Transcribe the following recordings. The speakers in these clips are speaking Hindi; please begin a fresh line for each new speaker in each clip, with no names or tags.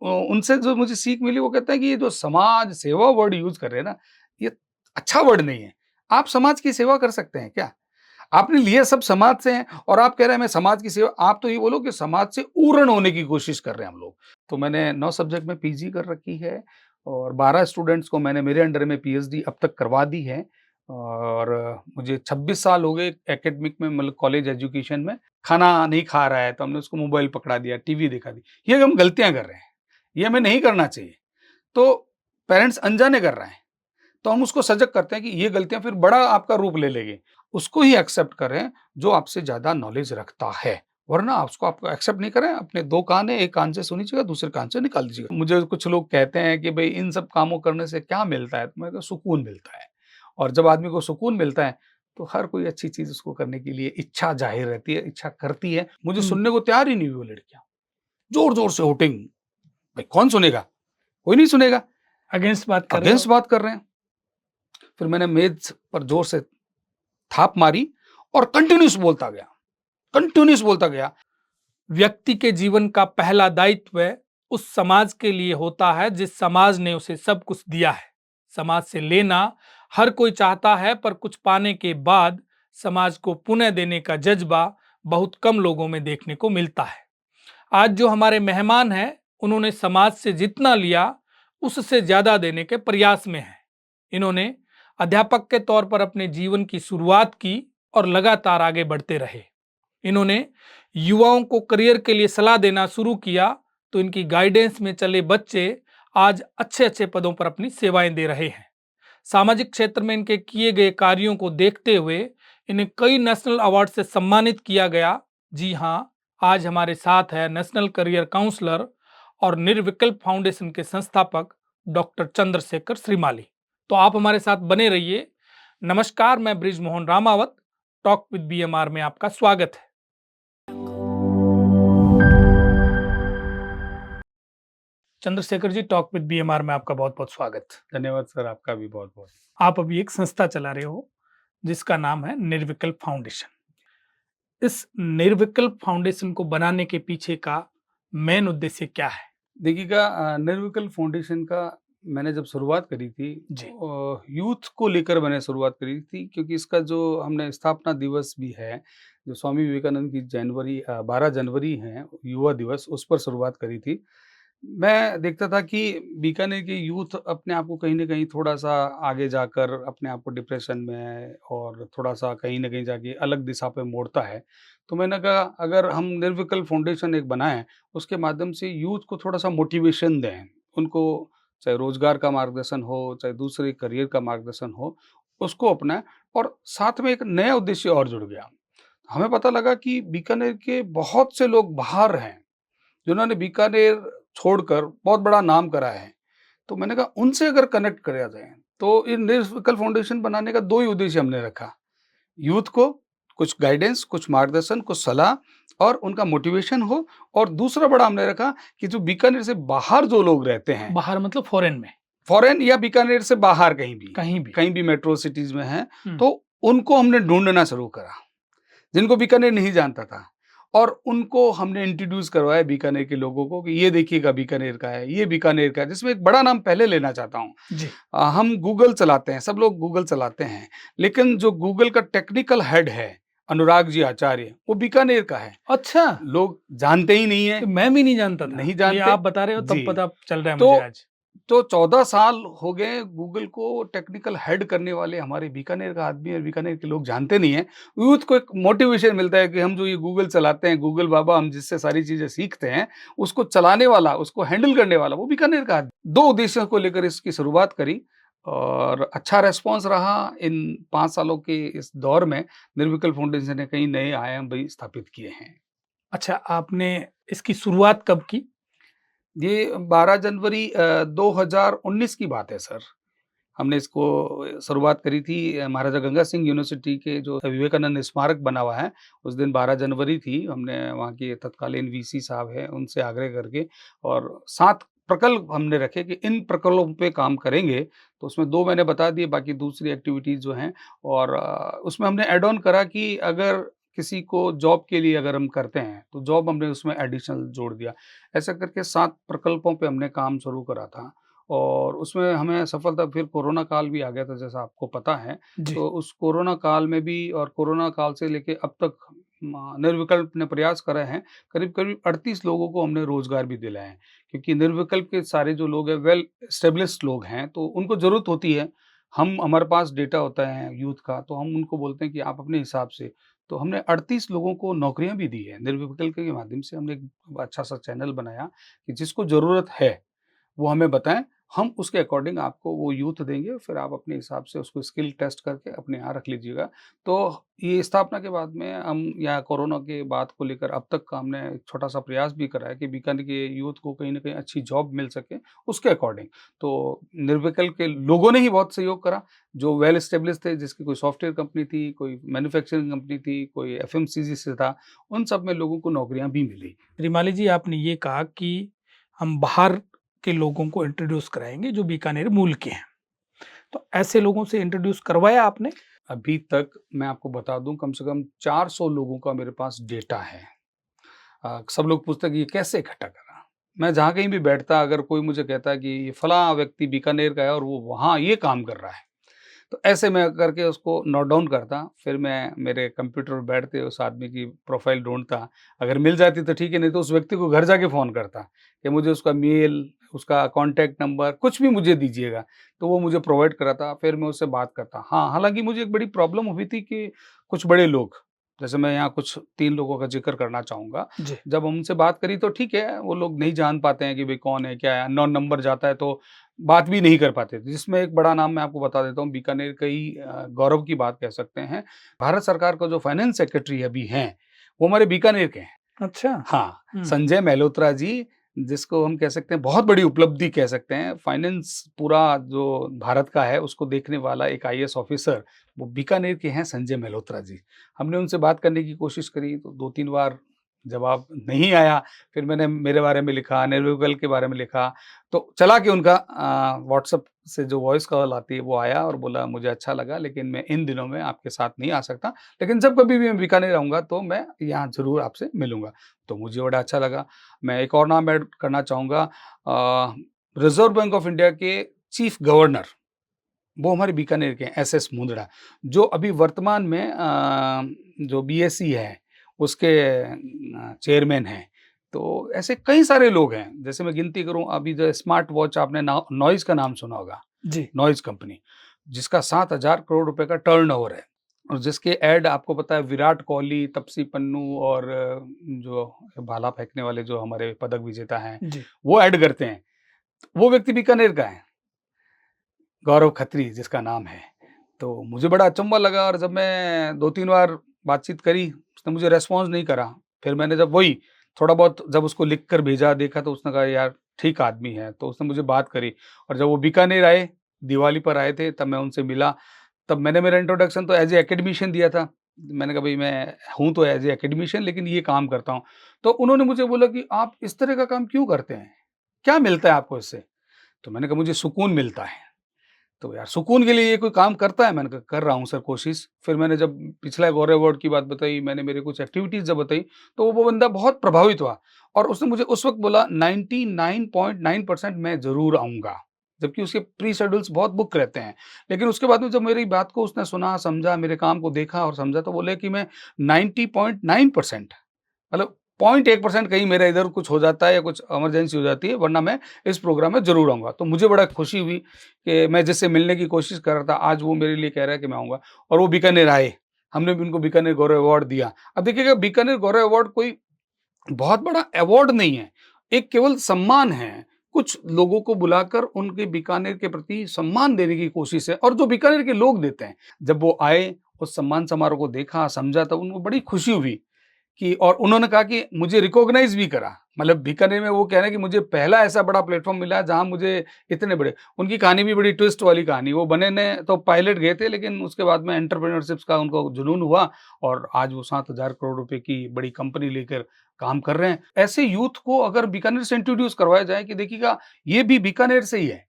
उनसे जो मुझे सीख मिली वो कहते हैं कि ये जो समाज सेवा वर्ड यूज़ कर रहे हैं ना, ये अच्छा वर्ड नहीं है। आप समाज की सेवा कर सकते हैं क्या? आपने लिए सब समाज से हैं और आप कह रहे हैं मैं समाज की सेवा, आप तो ये बोलो कि समाज से ऊरण होने की कोशिश कर रहे हैं हम लोग। तो मैंने 9 सब्जेक्ट में पीजी कर रखी है और 12 स्टूडेंट्स को मैंने मेरे अंडर में पीएचडी अब तक करवा दी है और मुझे 26 साल हो गए एकेडमिक में, मतलब कॉलेज एजुकेशन में। खाना नहीं खा रहा है तो हमने उसको मोबाइल पकड़ा दिया, टीवी दिखा दी। ये हम गलतियाँ कर रहे हैं, ये हमें नहीं करना चाहिए। तो पेरेंट्स अनजाने कर रहे हैं। तो हम उसको सजग करते हैं कि ये गलतियाँ फिर बड़ा आपका रूप ले लेंगी। उसको ही एक्सेप्ट करें जो आपसे ज़्यादा नॉलेज रखता है, वरना आप उसको आप एक्सेप्ट नहीं करें, अपने 2 कान हैं, एक कान से सुनीजिएगा, दूसरे कान से निकाल दीजिएगा। मुझे कुछ लोग कहते हैं कि भई इन सब कामों करने से क्या मिलता है? तो मैंने कहा सुकून मिलता है और जब आदमी को सुकून मिलता है, तो हर कोई अच्छी चीज़ उसको करने के लिए इच्छा ज़ाहिर रहती है, इच्छा करती है। मुझे
हुँ।
सुनने को तैयार ही नहीं हुई वो लड़कियाँ। ज़ोर-ज़ोर से होटिंग, भाई कौन सुनेगा? कोई नहीं सुनेगा,
अगेंस्ट बात कर रहे हो।
अगेंस्ट बात कर रहे हैं। फिर मैंने मेज़ पर ज़ोर से थाप मारी और कंटिन्यूअस बोलता गया।
व्यक्ति के जीवन का पहला दायित्व उस समाज के लिए होता है जिस समाज ने उसे सब कुछ दिया है। समाज से लेना हर कोई चाहता है, पर कुछ पाने के बाद समाज को पुनः देने का जज्बा बहुत कम लोगों में देखने को मिलता है। आज जो हमारे मेहमान हैं, उन्होंने समाज से जितना लिया उससे ज्यादा देने के प्रयास में हैं। इन्होंने अध्यापक के तौर पर अपने जीवन की शुरुआत की और लगातार आगे बढ़ते रहे। इन्होंने युवाओं को करियर के लिए सलाह देना शुरू किया, तो इनकी गाइडेंस में चले बच्चे आज अच्छे अच्छे पदों पर अपनी सेवाएं दे रहे हैं। सामाजिक क्षेत्र में इनके किए गए कार्यों को देखते हुए इन्हें कई नेशनल अवार्ड से सम्मानित किया गया। जी हाँ, आज हमारे साथ है नेशनल करियर काउंसलर और निर्विकल्प फाउंडेशन के संस्थापक डॉक्टर चंद्रशेखर श्रीमाली। तो आप हमारे साथ बने रहिए। नमस्कार, मैं Brijmohan Ramawat, talk with BMR में आपका स्वागत है। Chandrashekhar ji, talk with BMR में आपका बहुत बहुत स्वागत।
धन्यवाद सर, आपका भी बहुत-बहुत।
आप अभी एक संस्था चला रहे हो जिसका नाम है निर्विकल्प फाउंडेशन। इस निर्विकल्प फाउंडेशन को बनाने के पीछे का मेन उद्देश्य क्या है?
देखिएगा निर्विकल्प फाउंडेशन का मैंने जब शुरुआत करी थी,
जी।
यूथ को लेकर मैंने शुरुआत करी थी क्योंकि इसका जो हमने स्थापना दिवस भी है, जो स्वामी विवेकानंद की 12 जनवरी है युवा दिवस, उस पर शुरुआत करी थी। मैं देखता था कि बीकानेर के यूथ अपने आप को कहीं न कहीं थोड़ा-सा आगे जाकर अपने आप को डिप्रेशन में और थोड़ा-सा कहीं न कहीं जाके अलग दिशा पे मोड़ता है। तो मैंने कहा अगर हम निर्विकल्प फाउंडेशन एक बनाएँ, उसके माध्यम से यूथ को थोड़ा-सा मोटिवेशन दें। उनको चाहे रोज़गार का मार्गदर्शन हो, चाहे दूसरे करियर का मार्गदर्शन हो, उसको अपनाएँ और साथ में एक नया उद्देश्य और जुड़ गया। हमें पता लगा कि बीकानेर के बहुत से लोग बाहर हैं, जिन्होंने बीकानेर छोड़कर बहुत बड़ा नाम करा है। तो मैंने कहा उनसे अगर कनेक्ट करा जाए, तो इन निर्विकल्प फाउंडेशन बनाने का 2 ही उद्देश्य हमने रखा। यूथ को कुछ गाइडेंस, कुछ मार्गदर्शन, कुछ सलाह और उनका मोटिवेशन हो और दूसरा बड़ा हमने रखा कि जो बीकानेर से बाहर जो लोग रहते हैं,
बाहर मतलब फॉरेन में?
फॉरेन या बीकानेर से बाहर
कहीं भी।
कहीं भी मेट्रो सिटीज़ में हैं,
हम्म।
तो उनको हमने ढूँढना शुरू करा। जिनको बीकानेर नहीं जानता था और उनको हमने इंट्रोड्यूस करवाया बीकानेर के लोगों को कि ये देखिएगा बीकानेर का है, ये बीकानेर का है, जिसमें एक बड़ा नाम पहले लेना चाहता हूँ।
जी।
हम गूगल चलाते हैं, सब लोग गूगल चलाते हैं, लेकिन जो गूगल का टेक्निकल हेड है, अनुराग जी आचार्य, वो बीकानेर का है।
अच्छा,
लोग जानते ही नहीं
तो
हैं,
मैं भी नहीं जानता था।
नहीं
ये
जानते।
आप बता रहे हो तब
जी,
पता चल रहा है मुझे
तो
आज।
14 साल हो गए गूगल को टेक्निकल हेड करने वाले हमारे बीकानेर का आदमी और बीकानेर के लोग जानते नहीं हैं। यूथ को एक मोटिवेशन मिलता है कि हम जो ये गूगल चलाते हैं, गूगल बाबा हम जिससे सारी चीज़ें सीखते हैं, उसको चलाने वाला, उसको हैंडल करने वाला वो बीकानेर का आदमी। 2 उद्देश्यों को लेकर इसकी शुरुआत करी और अच्छा रिस्पॉन्स रहा। इन 5 सालों के इस दौर में निर्विकल्प फाउंडेशन ने कई नए आयाम भी स्थापित किए हैं।
अच्छा, आपने इसकी शुरुआत कब की?
ये 12 जनवरी 2019 की बात है सर। हमने इसको शुरुआत करी थी महाराजा गंगा सिंह यूनिवर्सिटी के जो विवेकानंद स्मारक बना हुआ है, उस दिन 12 जनवरी थी। हमने वहाँ के तत्कालीन वीसी साहब हैं, उनसे आग्रह करके और 7 प्रकल्प हमने रखे कि इन प्रकल्पों पे काम करेंगे। तो उसमें 2 मैंने बता दिए, बाकी दूसरी एक्टिविटीज़ जो हैं और उसमें हमने ऐड ऑन करा कि अगर किसी को जॉब के लिए अगर हम करते हैं, तो जॉब हमने उसमें एडिशनल जोड़ दिया। ऐसा करके 7 प्रकल्पों पे हमने काम शुरू करा था और उसमें हमें सफलता फिर कोरोना काल भी आ गया था जैसा आपको पता है।
जी।
तो उस कोरोना काल में भी और कोरोना काल से लेके अब तक निर्विकल्प ने प्रयास करे हैं, करीब-करीब 38 लोगों को हमने रोज़गार भी दिलाए हैं। क्योंकि निर्विकल्प के सारे जो लोग हैं वेल एस्टेब्लिश्ड लोग हैं, तो उनको ज़रूरत होती है। हमारे पास डेटा होता है यूथ का, तो हम उनको बोलते हैं कि आप अपने हिसाब से तो हमने 38 लोगों को नौकरियाँ भी दी हैं। निर्विकल्प के माध्यम से हमने एक अच्छा-सा चैनल बनाया कि जिसको ज़रूरत है वो हमें बताएँ, हम उसके अकॉर्डिंग आपको वो यूथ देंगे, फिर आप अपने हिसाब से उसको स्किल टेस्ट करके अपने यहाँ रख लीजिएगा। तो ये स्थापना के बाद में हम यहाँ कोरोना के बाद को लेकर अब तक का हमने एक छोटा-सा प्रयास भी करा है कि बीकानेर के यूथ को कहीं न कहीं अच्छी जॉब मिल सके, उसके अकॉर्डिंग। तो निर्विकल्प के लोगों ने ही बहुत सहयोग करा, जो वेल एस्टेब्लिश्ड थे, जिसकी कोई सॉफ्टवेयर कंपनी थी, कोई मैन्युफैक्चरिंग कंपनी थी, कोई एफएमसीजी से था, उन सब में लोगों को नौकरियाँ भी मिली।
रिमाली जी, आपने ये कहा कि हम बाहर के लोगों को इंट्रोड्यूस कराएँगे जो बीकानेर मूल के हैं। तो ऐसे लोगों से इंट्रोड्यूस करवाया आपने?
अभी तक मैं आपको बता दूँ कम से कम 400 लोगों का मेरे पास डेटा है। सब लोग पूछते हैं कि ये कैसे इकट्ठा करा? मैं जहाँ कहीं भी बैठता अगर कोई मुझे कहता है कि ये फलाँ व्यक्ति बीकानेर का है और वो वहाँ ये काम कर रहा है। तो ऐसे मैं करके उसको नोट डाउन करता, फिर मैं मेरे कंप्यूटर पे बैठते उस आदमी की प्रोफ़ाइल ढूँढता, अगर मिल जाती तो ठीक है, नहीं तो उस व्यक्ति को घर जाके फ़ोन करता कि मुझे उसका मेल, उसका कॉन्टैक्ट नंबर कुछ भी मुझे दीजिएगा, तो वो मुझे प्रोवाइड कराता, फिर मैं उससे बात करता। हाँ, हालाँकि मुझे एक बड़ी प्रॉब्लम हुई थी कि कुछ बड़े लोग, जैसे मैं यहाँ कुछ 3 लोगों का ज़िक्र करना चाहूँगा,
जी।
जब हम उनसे बात करी तो ठीक है, वो लोग नहीं जान पाते हैं कि भई कौन है, क्या है, अननोन नंबर जाता है तो बात भी नहीं कर पाते थे, जिसमें एक बड़ा नाम मैं आपको बता देता हूँ, बीकानेर का ही गौरव की बात कह सकते हैं। भारत सरकार का जो फाइनेंस सेक्रेटरी अभी हैं, वो हमारे बीकानेर के हैं।
अच्छा।
हाँ,
हुँ।
संजय मेहलोत्रा जी, जिसको हम कह सकते हैं बहुत बड़ी उपलब्धि कह सकते हैं, फाइनेंस पूरा जो भारत का है, उसको देखने वाला एक आईएएस ऑफ़िसर, वो बीकानेर के हैं संजय मेहलोत्रा जी। हमने उनसे बात करने की कोशिश करी, तो 2-3 बार जवाब नहीं आया, फिर मैंने मेरे बारे में लिखा, निर्विकल्प के बारे में लिखा, तो चला कि उनका व्हाट्सएप से जो वॉइस कॉल आती है, वो आया और बोला, "मुझे अच्छा लगा, लेकिन मैं इन दिनों में आपके साथ नहीं आ सकता, लेकिन जब कभी भी मैं बीकानेर आऊँगा, तो मैं यहाँ ज़रूर आपसे मिलूँगा।" तो मुझे बड़ा अच्छा लगा। मैं एक और नाम ऐड करना चाहूँगा रिज़र्व बैंक ऑफ इंडिया के चीफ गवर्नर, वो हमारे बीकानेर के हैं, एसएस मुंदड़ा, जो अभी वर्तमान में जो बीएसई है, उसके चेयरमैन हैं। तो ऐसे कई सारे लोग हैं, जैसे मैं गिनती करूँ अभी जो स्मार्ट वॉच आपने नॉइज़ का नाम सुना होगा,
जी।
नॉइज़ कंपनी, जिसका 7,000 करोड़ रुपए का टर्नओवर है और जिसके ऐड आपको पता है विराट कोहली, तापसी पन्नू और जो भाला फेंकने वाले जो हमारे पदक विजेता हैं,
जी।
वो ऐड करते हैं। वो व्यक्ति बीकानेर का है, गौरव खत्री जिसका नाम है। तो मुझे बड़ा अचंभा लगा और जब मैं 2-3 बार बातचीत करी, उसने मुझे रिस्पॉन्स नहीं करा। फिर मैंने जब वही थोड़ा बहुत जब उसको लिख कर भेजा, देखा तो उसने कहा यार ठीक आदमी है, तो उसने मुझे बात करी और जब वो बीकानेर आए, दिवाली पर आए थे, तब मैं उनसे मिला। तब मैंने मेरा इंट्रोडक्शन तो एज़ ए एकेडमिशियन दिया था। मैंने कहा भई मैं हूँ तो एज़ ए एकेडमिशियन लेकिन ये काम करता हूँ। तो उन्होंने मुझे बोला कि आप इस तरह का काम क्यों करते हैं? क्या मिलता है आपको इससे? तो मैंने कहा मुझे सुकून मिलता है। तो यार सुकून के लिए ये कोई काम करता है? मैंने कहा कर रहा हूँ सर कोशिश। फिर मैंने जब पिछला गौरव अवार्ड की बात बताई, मैंने मेरी कुछ एक्टिविटीज़ जब बताई, तो वो बंदा बहुत प्रभावित हुआ और उसने मुझे उस वक़्त बोला 99.9% मैं ज़रूर आऊँगा। जबकि उसके प्री शेड्यूल्स बहुत बुक रहते हैं। लेकिन उसके बाद में जब मेरी बात को उसने सुना, समझा, मेरे काम को देखा और समझा तो बोले कि मैं 90.9% मतलब 0.1% कहीं मेरा इधर कुछ हो जाता है या कुछ इमरजेंसी हो जाती है, वरना मैं इस प्रोग्राम में ज़रूर आऊँगा। तो मुझे बड़ा खुशी हुई कि मैं जिससे मिलने की कोशिश कर रहा था, आज वो मेरे लिए कह रहा है कि मैं आऊँगा और वो बीकानेर आए। हमने भी उनको बीकानेर गौरव अवार्ड दिया। अब देखिएगा बीकानेर गौरव अवार्ड कोई बहुत बड़ा अवार्ड नहीं है, एक केवल सम्मान है। कुछ लोगों को बुलाकर उनके बीकानेर के प्रति सम्मान देने की कोशिश है और जो बीकानेर के लोग देते हैं। जब वो आए, उस सम्मान समारोह को देखा, समझा, तो उनको बड़ी खुशी हुई। कि और उन्होंने कहा कि मुझे रिकॉग्नाइज़ भी करा। मतलब बीकानेर में वो कह रहे हैं कि मुझे पहला ऐसा बड़ा प्लेटफ़ॉर्म मिला जहाँ मुझे इतने बड़े उनकी कहानी भी बड़ी ट्विस्ट वाली कहानी। वो बने ने तो पायलट गए थे लेकिन उसके बाद में एंटरप्रेन्योरशिप्स का उनको जुनून हुआ और आज वो 7,000 करोड़ रुपए की बड़ी कंपनी लेकर काम कर रहे हैं। ऐसे यूथ को अगर बीकानेर से इंट्रोड्यूस करवाया जाए कि देखिएगा ये भी बीकानेर से ही है।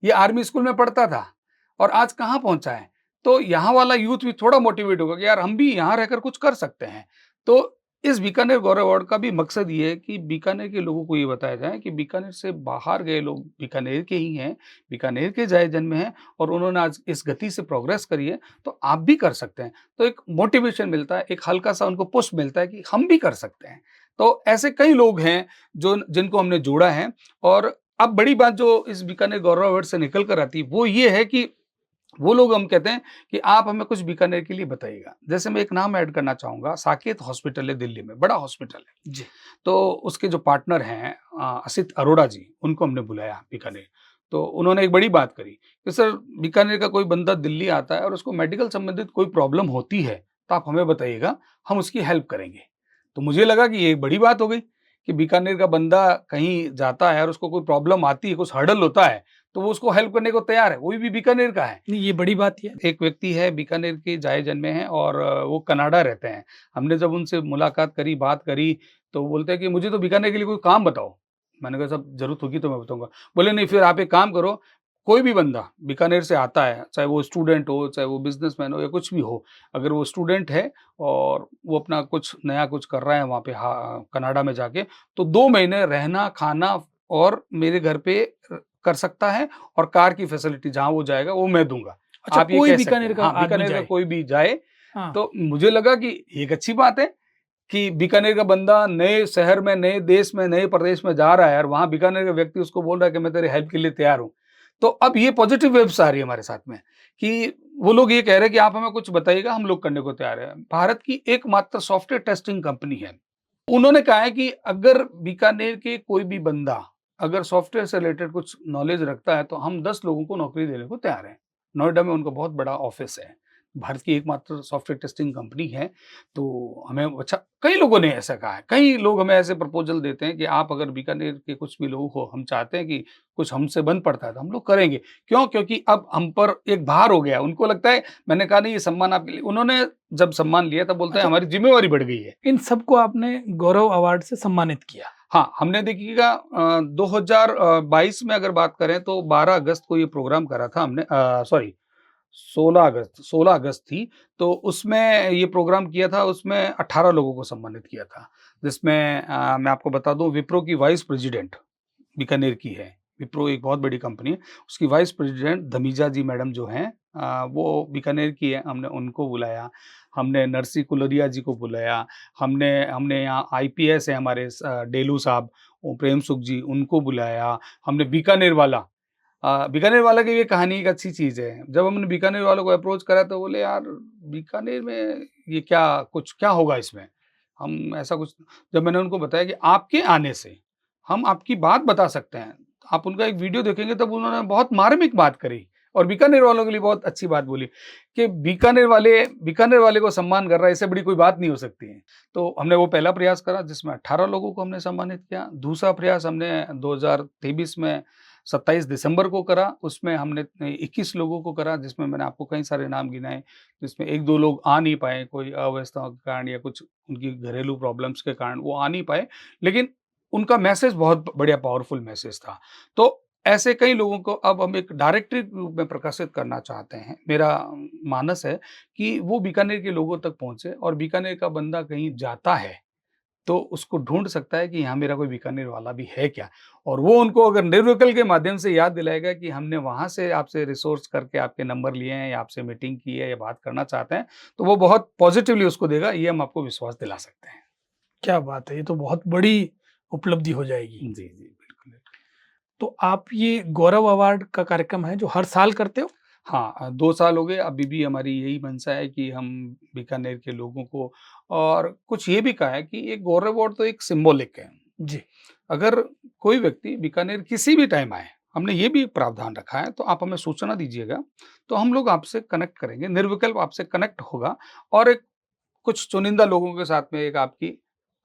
ये आर्मी स्कूल में पढ़ता था और आज कहाँ पहुँचा है। तो यहाँ वाला यूथ भी थोड़ा मोटिवेट होगा कि यार हम भी यहाँ रहकर कुछ कर सकते हैं। तो इस बीकानेर गौरव अवार्ड का भी मकसद ये है कि बीकानेर के लोगों को ये बताया जाए कि बीकानेर से बाहर गए लोग बीकानेर के ही हैं, बीकानेर के जाए जन्मे हैं और उन्होंने आज इस गति से प्रोग्रेस करी है, तो आप भी कर सकते हैं। तो एक मोटिवेशन मिलता है, एक हल्का-सा उनको पुश मिलता है कि हम भी कर सकते हैं। तो ऐसे कई लोग हैं जो जिनको हमने जोड़ा है और अब बड़ी बात जो इस बीकानेर गौरव अवार्ड से निकल कर आती है, वो ये है कि वो लोग हम कहते हैं कि आप हमें कुछ बीकानेर के लिए बताइएगा। जैसे मैं एक नाम ऐड करना चाहूँगा, साकेत हॉस्पिटल है दिल्ली में, बड़ा हॉस्पिटल है।
जी।
तो उसके जो पार्टनर हैं असित अरोड़ा जी, उनको हमने बुलाया बीकानेर। तो उन्होंने एक बड़ी बात करी कि सर बीकानेर का कोई बंदा दिल्ली आता है और उसको मेडिकल संबंधित कोई प्रॉब्लम होती है, तो आप हमें बताइएगा, हम उसकी हेल्प करेंगे। तो मुझे लगा कि ये एक बड़ी बात हो गई कि बीकानेर का बंदा कहीं जाता है और उसको कोई प्रॉब्लम आती है, कुछ हर्डल होता है, तो वो उसको हेल्प करने को तैयार है, वो भी बीकानेर का है।
नहीं, ये बड़ी बात ही है।
एक व्यक्ति है बीकानेर के जाए जन्मे हैं और वो कनाडा रहते हैं। हमने जब उनसे मुलाकात करी, बात करी, तो वो बोलते हैं कि मुझे तो बीकानेर के लिए कोई काम बताओ। मैंने कहा साहब ज़रूरत होगी तो मैं बताऊँगा। बोले नहीं फिर आप एक काम करो, कोई भी बंदा बीकानेर से आता है, चाहे वो स्टूडेंट हो, चाहे वो बिज़नेसमैन हो या कुछ भी हो, अगर वो स्टूडेंट है और वो अपना कुछ नया कुछ कर रहा है वहाँ पे कनाडा में जाके, तो 2 महीने रहना, खाना और मेरे घर पे कर सकता है और कार की फैसिलिटी जहाँ वो जाएगा वो मैं दूँगा।
अच्छा,
आप ये
कोई
कह सकते
बीकानेर
हैं।
का
हाँ,
आदमी
बीकानेर का
जाए।
कोई भी जाए,
हाँ।
तो मुझे लगा कि एक अच्छी बात है कि बीकानेर का बंदा नए शहर में, नए देश में, नए प्रदेश में जा रहा है और वहाँ बीकानेर का व्यक्ति उसको बोल रहा है कि मैं तेरी हेल्प के लिए तैयार हूँ। तो अब ये पॉजिटिव वेव्स आ रही है हमारे साथ में कि वो लोग ये कह रहे हैं कि आप हमें कुछ बताइएगा, हम लोग करने को तैयार हैं। भारत की एकमात्र सॉफ्टवेयर टेस्टिंग कंपनी है। उन्होंने कहा है कि अगर बीकानेर के कोई भी बंदा अगर सॉफ्टवेयर से रिलेटेड कुछ नॉलेज रखता है, तो हम 10 लोगों को नौकरी देने को तैयार हैं। नोएडा में उनका बहुत बड़ा ऑफ़िस है। भारत की एकमात्र सॉफ्टवेयर टेस्टिंग कंपनी है, तो हमें अच्छा कई लोगों ने ऐसा कहा है। कई लोग हमें ऐसे प्रपोज़ल देते हैं कि आप अगर बीकानेर के कुछ भी लोगों को हम चाहते हैं कि कुछ हमसे बन पड़ता है, तो हम लोग करेंगे। क्यों? क्योंकि अब हम पर एक भार हो गया है। उनको लगता है मैंने कहा नहीं ये सम्मान आपके लिए उन्होंने जब सम्मान लिया तब बोलते हैं
अच्छा,
हमारी ज़िम्मेवारी बढ़ गई है।
इन सबको आपने गौरव अवार्ड से सम्मानित किया।
हाँ, हमने देखिएगा 2022 में अगर बात करें तो 12 अगस्त को ये प्रोग्राम करा था हमने सॉरी 16 अगस्त थी, तो उसमें ये प्रोग्राम किया था, उसमें 18 लोगों को सम्मानित किया था। जिसमें मैं आपको बता दूँ विप्रो की वाइस प्रेज़िडेंट बीकानेर की है। विप्रो एक बहुत बड़ी कंपनी है, उसकी वाइस प्रेज़िडेंट धमीजा जी मैडम जो हैं वो बीकानेर की है, हमने उनको बुलाया। हमने नरसी कुलरिया जी को बुलाया, हमने हमने यहाँ आईपीएस है हमारे डेलू साहब, वो प्रेम सुख जी, उनको बुलाया। हमने बीकानेर वाला की ये कहानी एक अच्छी चीज़ है। जब हमने बीकानेर वालों को अप्रोच करा तो बोले यार बीकानेर में ये क्या होगा इसमें? हम ऐसा कुछ जब मैंने उनको बताया कि आपके आने से हम आपकी बात बता सकते हैं। आप उनका एक वीडियो देखेंगे तब उन्होंने बहुत मार्मिक बात करी और बीकानेर वालों के लिए बहुत अच्छी बात बोली कि बीकानेर वाले को सम्मान कर रहा है, इससे बड़ी कोई बात नहीं हो सकती है। तो हमने वो पहला प्रयास करा जिसमें 18 लोगों को हमने सम्मानित किया। दूसरा प्रयास हमने 2023 में 27 दिसंबर को करा, उसमें हमने 21 लोगों को करा जिसमें मैंने आपको कई सारे नाम गिनाए, जिसमें 1-2 लोग आ नहीं पाए, कोई अव्यवस्थाओं के कारण या कुछ उनकी घरेलू प्रॉब्लम्स के कारण वो आ नहीं पाए, लेकिन उनका मैसेज बहुत बढ़िया पावरफुल मैसेज था। तो ऐसे कई लोगों को अब हम एक डायरेक्टरी के रूप में प्रकाशित करना चाहते हैं। मेरा मानस है कि वो बीकानेर के लोगों तक पहुँचे और बीकानेर का बंदा कहीं जाता है तो उसको ढूँढ सकता है कि यहाँ मेरा कोई बीकानेर वाला भी है क्या? और वो उनको अगर निर्विकल्प के माध्यम से याद दिलाएगा कि हमने वहाँ से आपसे रिसोर्स करके आपके नंबर लिए हैं या आपसे मीटिंग की है या बात करना चाहते हैं, तो वो बहुत पॉज़िटिवली उसको देगा, ये हम आपको विश्वास दिला सकते हैं।
क्या बात है! ये तो बहुत बड़ी उपलब्धि हो जाएगी।
जी, जी, बिल्कुल।
तो आप ये गौरव अवार्ड का कार्यक्रम है जो हर साल करते हो?
हाँ 2 साल हो गए, अभी भी हमारी यही मंशा है कि हम बीकानेर के लोगों को और कुछ ये भी कहा है कि ये गौरव अवार्ड तो एक सिंबॉलिक है।
जी।
अगर कोई व्यक्ति बीकानेर किसी भी टाइम आए, हमने ये भी प्रावधान रखा है, तो आप हमें सूचना दीजिएगा, तो हम लोग आपसे कनेक्ट करेंगे, निर्विकल्प आपसे कनेक्ट होगा और एक कुछ चुनिंदा लोगों के साथ में एक आपकी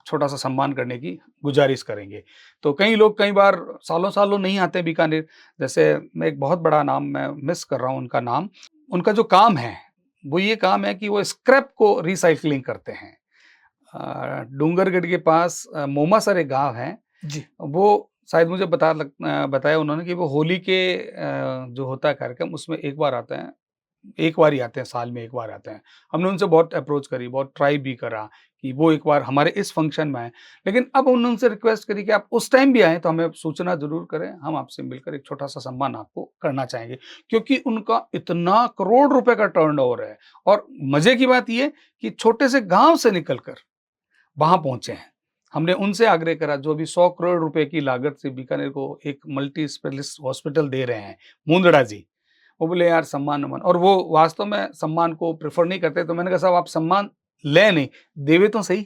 छोटा-सा सम्मान करने की गुज़ारिश करेंगे। तो कई लोग कई बार सालों-सालों नहीं आते बीकानेर, जैसे मैं एक बहुत बड़ा नाम मैं मिस कर रहा हूँ उनका नाम। उनका जो काम है, वो ये काम है कि वो स्क्रैप को रिसाइक्लिंग करते हैं। डूंगरगढ़ के पास मोमासर एक गाँव है,
जी।
वो शायद मुझे बताया उन्होंने कि वो होली के जो होता है कार्यक्रम उसमें एक बार आते हैं। एक बार ही आते हैं, साल में 1 बार आते हैं। हमने उनसे बहुत अप्रोच करी, बहुत ट्राई भी करा कि वो एक बार हमारे इस फंक्शन में आएँ। लेकिन अब हमने उनसे रिक्वेस्ट करी कि आप उस टाइम भी आएँ तो हमें सूचना ज़रूर करें, हम आपसे मिलकर एक छोटा-सा सम्मान आपको करना चाहेंगे। क्योंकि उनका इतना करोड़ रुपए का टर्नओवर है और मज़े की बात ये कि छोटे से गाँव से निकल कर वहाँ पहुँचे हैं। हमने उनसे आग्रह करा जो अभी 100 करोड़ रुपए की लागत से बीकानेर को एक मल्टी स्पेशलिस्ट हॉस्पिटल दे रहे हैं, मुंदड़ा जी। वो बोले यार सम्मान-वम्मान और वो वास्तव में सम्मान को प्रेफ़र नहीं करते, तो मैंने कहा साहब आप सम्मान लें नहीं, देवे तो सही,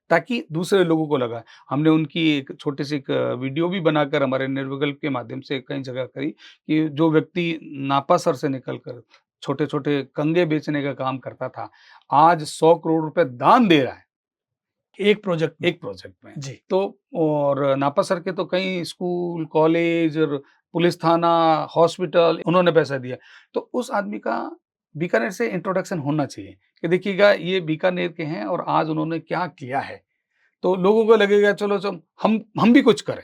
ताकि दूसरे लोगों को लगा। हमने उनकी एक छोटी-सी एक वीडियो भी बनाकर हमारे निर्विकल्प के माध्यम से कई जगह करी कि जो व्यक्ति नापासर से निकल कर छोटे-छोटे कंगे बेचने का काम करता था, आज 100 करोड़ रुपए दान दे रहा है।
एक प्रोजेक्ट में।
एक प्रोजेक्ट में।
जी।
तो और नापा सर के तो कई स्कूल, कॉलेज और पुलिस थाना, हॉस्पिटल उन्होंने पैसा दिया। तो उस आदमी का बीकानेर से इंट्रोडक्शन होना चाहिए कि देखिएगा ये बीकानेर के हैं और आज उन्होंने क्या किया है। तो लोगों को लगेगा चलो हम भी कुछ करें।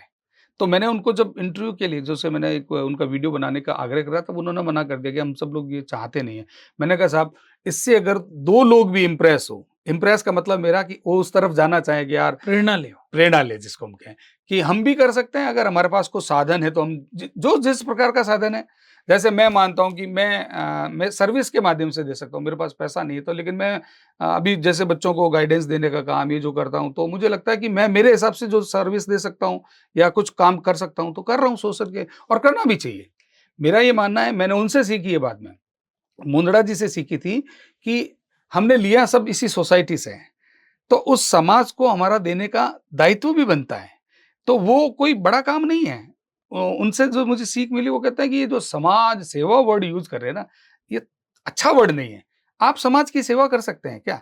तो मैंने उनको जब इंटरव्यू के लिए जैसे मैंने एक उनका वीडियो बनाने का आग्रह करा तब उन्होंने मना कर दिया कि हम सब लोग ये चाहते नहीं हैं। मैंने कहा साहब इससे अगर 2 लोग भी इम्प्रेस हो, इम्प्रेस का मतलब मेरा कि वो उस तरफ जाना चाहें कि यार
प्रेरणा ले।
प्रेरणा लें जिसको हम कहें, कि हम भी कर सकते हैं अगर हमारे पास कोई साधन है तो हम जो जिस प्रकार का साधन है, जैसे मैं मानता हूँ कि मैं सर्विस के माध्यम से दे सकता हूँ, मेरे पास पैसा नहीं है तो लेकिन मैं अभी जैसे बच्चों को गाइडेंस देने का काम ये जो करता हूँ, तो मुझे लगता है कि मैं मेरे हिसाब से जो सर्विस दे सकता हूँ या कुछ काम कर सकता हूँ, तो कर रहा हूँ सोच सके और करना भी चाहिए। मेरा ये मानना है मैंने उनसे सीखी है बाद में, मुंदड़ा जी से सीखी थी कि हमने लिया सब इसी सोसाइटी से है। तो उस समाज को हमारा देने का दायित्व भी बनता है। तो वो कोई बड़ा काम नहीं है। उनसे जो मुझे सीख मिली वो कहते हैं कि ये जो समाज सेवा वर्ड यूज़ कर रहे हैं ना, ये अच्छा वर्ड नहीं है। आप समाज की सेवा कर सकते हैं क्या?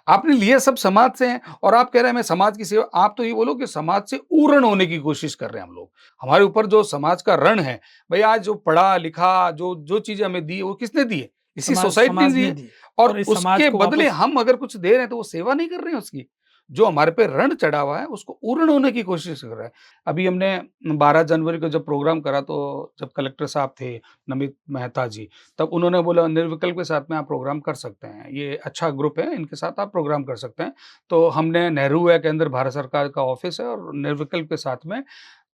आपने लिए सब समाज से हैं और आप कह रहे हैं मैं समाज की सेवा आप तो ये बोलो कि समाज से ऊरण होने की कोशिश कर रहे हैं हम लोग। हमारे ऊपर जो समाज का ऋण है, भई आज जो पढ़ा-लिखा जो चीज़ें हमें दी वो किसने दी है? इसी सोसाइटी ने
समाज
दी
ने
है
दी और
और
इस समाज
उसके
को
बदले
वापस।
हम अगर कुछ दे रहे हैं तो वो सेवा नहीं कर रहे हैं उसकी। जो हमारे पे ऋण चढ़ा हुआ है उसको ऊरण होने की कोशिश कर रहा है। अभी हमने 12 जनवरी को जब प्रोग्राम करा तो जब कलेक्टर साहब थे नमित मेहता जी, तब उन्होंने बोला निर्विकल्प के साथ में आप प्रोग्राम कर सकते हैं। ये अच्छा ग्रुप है, इनके साथ आप प्रोग्राम कर सकते हैं। तो हमने नेहरू के अंदर भारत सरकार का ऑफ़िस है और निर्विकल्प के साथ में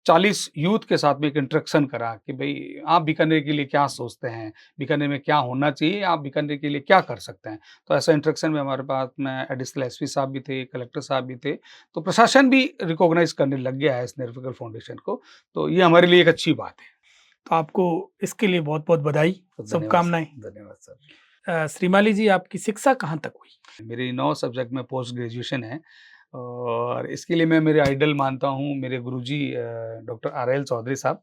40 यूथ के साथ में एक इंटरेक्शन करा कि भई आप बीकानेर के लिए क्या सोचते हैं? बीकानेर में क्या होना चाहिए? आप बीकानेर के लिए क्या कर सकते हैं? तो ऐसा इंटरेक्शन में हमारे पास में एडिशनल एसपी साहब भी थे, कलेक्टर साहब भी थे। तो प्रशासन भी रिकॉग्नाइज़ करने लग गया है इस निर्विकल्प फाउंडेशन को। तो ये हमारे लिए एक अच्छी बात है।
तो आपको इसके लिए बहुत-बहुत बधाई,
तो धन्यवाद सर,
शुभकामनाएँ।
धन्यवाद सर।
श्रीमाली जी आपकी शिक्षा कहाँ तक हुई?
मेरी 9 सब्जेक्ट में पोस्ट ग्रेजुएशन है और इसके लिए मैं मेरे आइडल मानता हूँ मेरे गुरुजी डॉक्टर आर.एल. चौधरी साहब।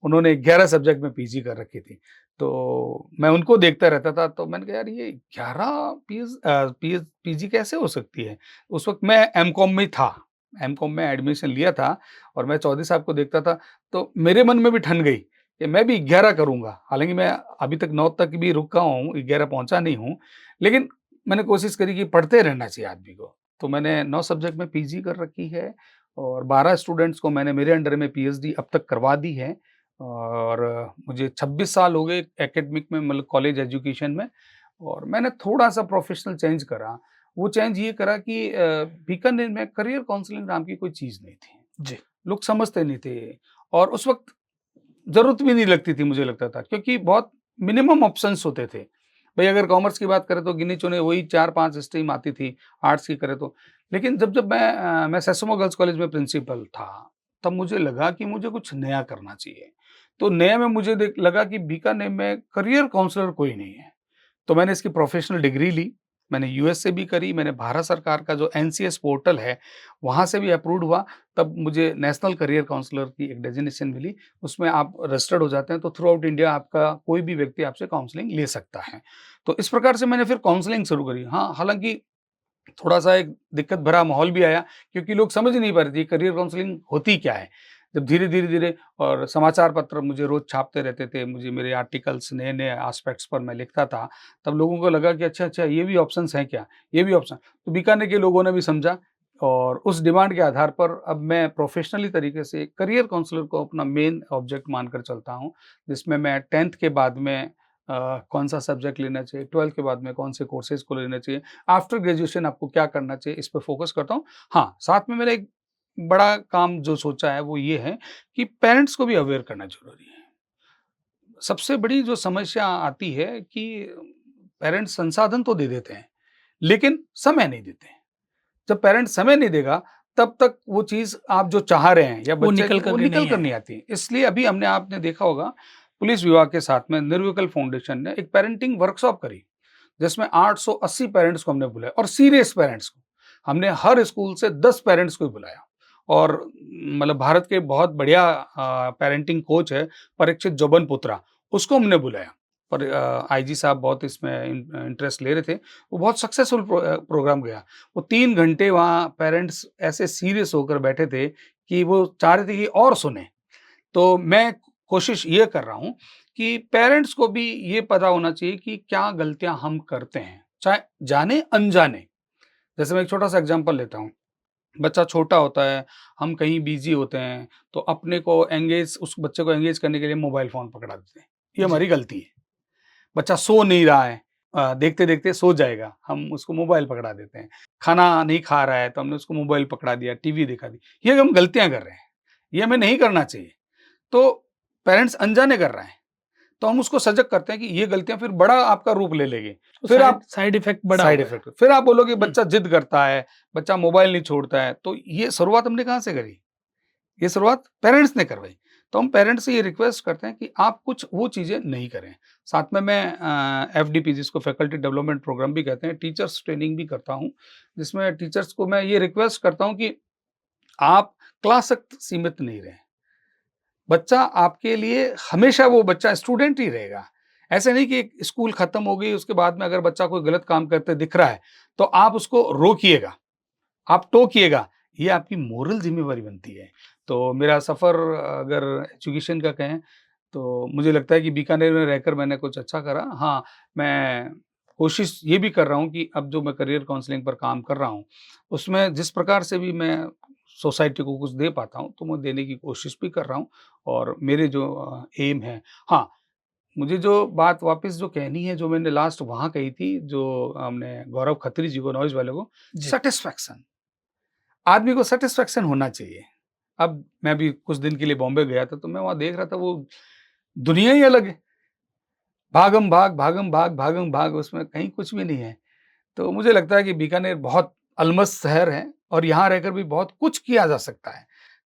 उन्होंने 11 सब्जेक्ट में पीजी कर रखी थी। तो मैं उनको देखता रहता था तो मैंने कहा यार ये 11 पीजी कैसे हो सकती है? उस वक़्त मैं एमकॉम में था। एमकॉम में एडमिशन लिया था और मैं चौधरी साहब को देखता था तो मेरे मन में भी ठन गई कि मैं भी 11 करूँगा। हालाँकि मैं अभी तक 9 तक भी रुका हूँ, 11 पहुँचा नहीं हूँ। लेकिन मैंने कोशिश करी कि पढ़ते रहना चाहिए आदमी को। तो मैंने 9 सब्जेक्ट में पीजी कर रखी है और 12 स्टूडेंट्स को मैंने मेरे अंडर में पीएचडी अब तक करवा दी है और मुझे 26 साल हो गए एकेडमिक में मतलब कॉलेज एजुकेशन में और मैंने थोड़ा-सा प्रोफ़ेशनल चेंज करा। वो चेंज ये करा कि बीकानेर में करियर काउंसलिंग नाम की कोई चीज़ नहीं थी।
जी।
लोग समझते नहीं थे और उस वक़्त ज़रूरत भी नहीं लगती थी मुझे लगता था क्योंकि बहुत मिनिमम ऑप्शंस होते थे। भई अगर कॉमर्स की बात करें तो गिने-चुने वही 4-5 स्ट्रीम आती थी, आर्ट्स की करें तो। लेकिन जब मैं सेसोमो गर्ल्स कॉलेज में प्रिंसिपल था, तब मुझे लगा कि मुझे कुछ नया करना चाहिए। तो नए में मुझे देख लगा कि बीकानेर में करियर काउंसलर कोई नहीं है। तो मैंने इसकी प्रोफ़ेशनल डिग्री ली, मैंने यूएस से भी करी, मैंने भारत सरकार का जो एनसीएस पोर्टल है, वहाँ से भी अप्रूव्ड हुआ, तब मुझे नेशनल करियर काउंसलर की एक डेज़िग्नेशन मिली। उसमें आप रजिस्टर्ड हो जाते हैं, तो थ्रू आउट इंडिया आपका कोई भी व्यक्ति आपसे काउंसलिंग ले सकता है। तो इस प्रकार से मैंने फिर काउंसलिंग शुरू करी। हाँ, हालाँकि थोड़ा-सा एक दिक्कत भरा माहौल भी आया क्योंकि लोग समझ नहीं पा रहे थे करियर काउंसलिंग होती क्या है? जब धीरे और समाचार पत्र मुझे रोज़ छापते रहते थे, मुझे मेरे आर्टिकल्स नए-नए एस्पेक्ट्स पर मैं लिखता था, तब लोगों को लगा कि अच्छा-अच्छा ये भी ऑप्शंस हैं क्या? ये भी ऑप्शन तो बीकानेर के लोगों ने भी समझा और उस डिमांड के आधार पर अब मैं प्रोफ़ेशनली तरीके से करियर काउंसलर को अपना मेन ऑब्जेक्ट मानकर चलता हूँ, जिसमें मैं 10th के बाद में कौन-सा सब्जेक्ट लेना चाहिए, 12th के बाद में कौन से कोर्सेज़ को लेना चाहिए, आफ्टर ग्रेजुएशन आपको क्या करना चाहिए, इस पे फ़ोकस करता हूँ। हाँ, साथ में मैंने एक बड़ा काम जो सोचा है वो ये है कि पेरेंट्स को भी अवेयर करना ज़रूरी है। सबसे बड़ी जो समस्या आती है कि पेरेंट्स संसाधन तो दे देते हैं, लेकिन समय नहीं देते हैं। जब पेरेंट्स समय नहीं देगा, तब तक वो चीज़ आप जो चाह रहे हैं या
वो
बच्चे
निकल
वो
कर के
निकल
नहीं
कर नहीं
आएगी।
आती। इसलिए अभी आपने देखा होगा, पुलिस विभाग के साथ में निर्विकल्प फाउंडेशन ने एक पेरेंटिंग वर्कशॉप करी, जिसमें 880 पेरेंट्स को हमने बुलाया और सीरियस पेरेंट्स को। हमने हर स्कूल से 10 पेरेंट्स को ही बुलाया और मतलब भारत के बहुत बढ़िया पेरेंटिंग कोच है, परीक्षित जोबनपुत्रा, उसको हमने बुलाया। पर आईजी साहब बहुत इसमें इंटरेस्ट ले रहे थे। वो बहुत सक्सेसफुल प्रोग्राम गया। वो 3 घंटे वहाँ पेरेंट्स ऐसे सीरियस होकर बैठे थे कि वो चाह रहे थे कि और सुनें। तो मैं कोशिश ये कर रहा हूँ कि पेरेंट्स को भी ये पता होना चाहिए कि क्या गलतियाँ हम करते हैं, चाहे जाने-अनजाने। जैसे मैं एक छोटा-सा एग्ज़ाम्पल लेता हूँ। बच्चा छोटा होता है, हम कहीं बिज़ी होते हैं, तो अपने को एंगेज उस बच्चे को एंगेज करने के लिए मोबाइल फ़ोन पकड़ा देते हैं। ये
जी।
हमारी गलती है। बच्चा सो नहीं रहा है, देखते-देखते सो जाएगा, हम उसको मोबाइल पकड़ा देते हैं। खाना नहीं खा रहा है, तो हमने उसको मोबाइल पकड़ा दिया, टीवी दिखा दी। ये हम गलतियाँ कर रहे हैं, ये हमें नहीं करना चाहिए। तो पेरेंट्स अनजाने कर रहे हैं, तो हम उसको सजग करते हैं कि ये गलतियाँ फिर बड़ा आपका रूप ले लेंगी।
तो
फिर
साइड
आप
साइड इफ़ेक्ट बड़ा
साइड
होगा।
इफ़ेक्ट फिर आप बोलोगे
हुँ,
बच्चा ज़िद करता है, बच्चा मोबाइल नहीं छोड़ता है, तो ये शुरुआत हमने कहाँ से करी? ये शुरुआत पेरेंट्स ने करवाई। तो हम पेरेंट्स से ये रिक्वेस्ट करते हैं कि आप कुछ वो चीज़ें नहीं करें। साथ में मैं एफडीपी जिसको फैकल्टी डेवलपमेंट प्रोग्राम भी कहते हैं, टीचर्स ट्रेनिंग भी करता हूँ, जिसमें टीचर्स को मैं ये रिक्वेस्ट करता हूँ कि आप क्लास तक सीमित नहीं रहें। बच्चा आपके लिए हमेशा वो बच्चा स्टूडेंट ही रहेगा। ऐसे नहीं कि स्कूल खत्म हो गई, उसके बाद में अगर बच्चा कोई गलत काम करते दिख रहा है, तो आप उसको रोकिएगा, आप टोकिएगा, ये आपकी मोरल ज़िम्मेवारी बनती है। तो मेरा सफ़र अगर एजुकेशन का कहें, तो मुझे लगता है कि बीकानेर में रहकर मैंने कुछ अच्छा करा। हाँ, मैं कोशिश ये भी कर रहा हूँ कि अब जो मैं करियर काउंसलिंग पर काम कर रहा हूँ, उसमें जिस प्रकार से भी मैं सोसाइटी को कुछ दे पाता हूँ, तो मैं देने की कोशिश भी कर रहा हूँ और मेरे जो एम है हाँ, मुझे जो बात वापस जो कहनी है, जो मैंने लास्ट वहाँ कही थी, जो हमने गौरव खत्री जी को, नॉइज़ वाले को,
जी।
सैटिस्फैक्शन। आदमी को सैटिस्फैक्शन होना चाहिए। अब मैं भी कुछ दिन के लिए बॉम्बे गया था, तो मैं वहाँ देख रहा था वो दुनिया ही अलग है। भागम-भाग, भागम-भाग, भागम-भाग उसमें कहीं कुछ भी नहीं है। तो मुझे लगता है कि बीकानेर बहुत अलमस्त शहर है और यहाँ रहकर भी बहुत कुछ किया जा सकता है।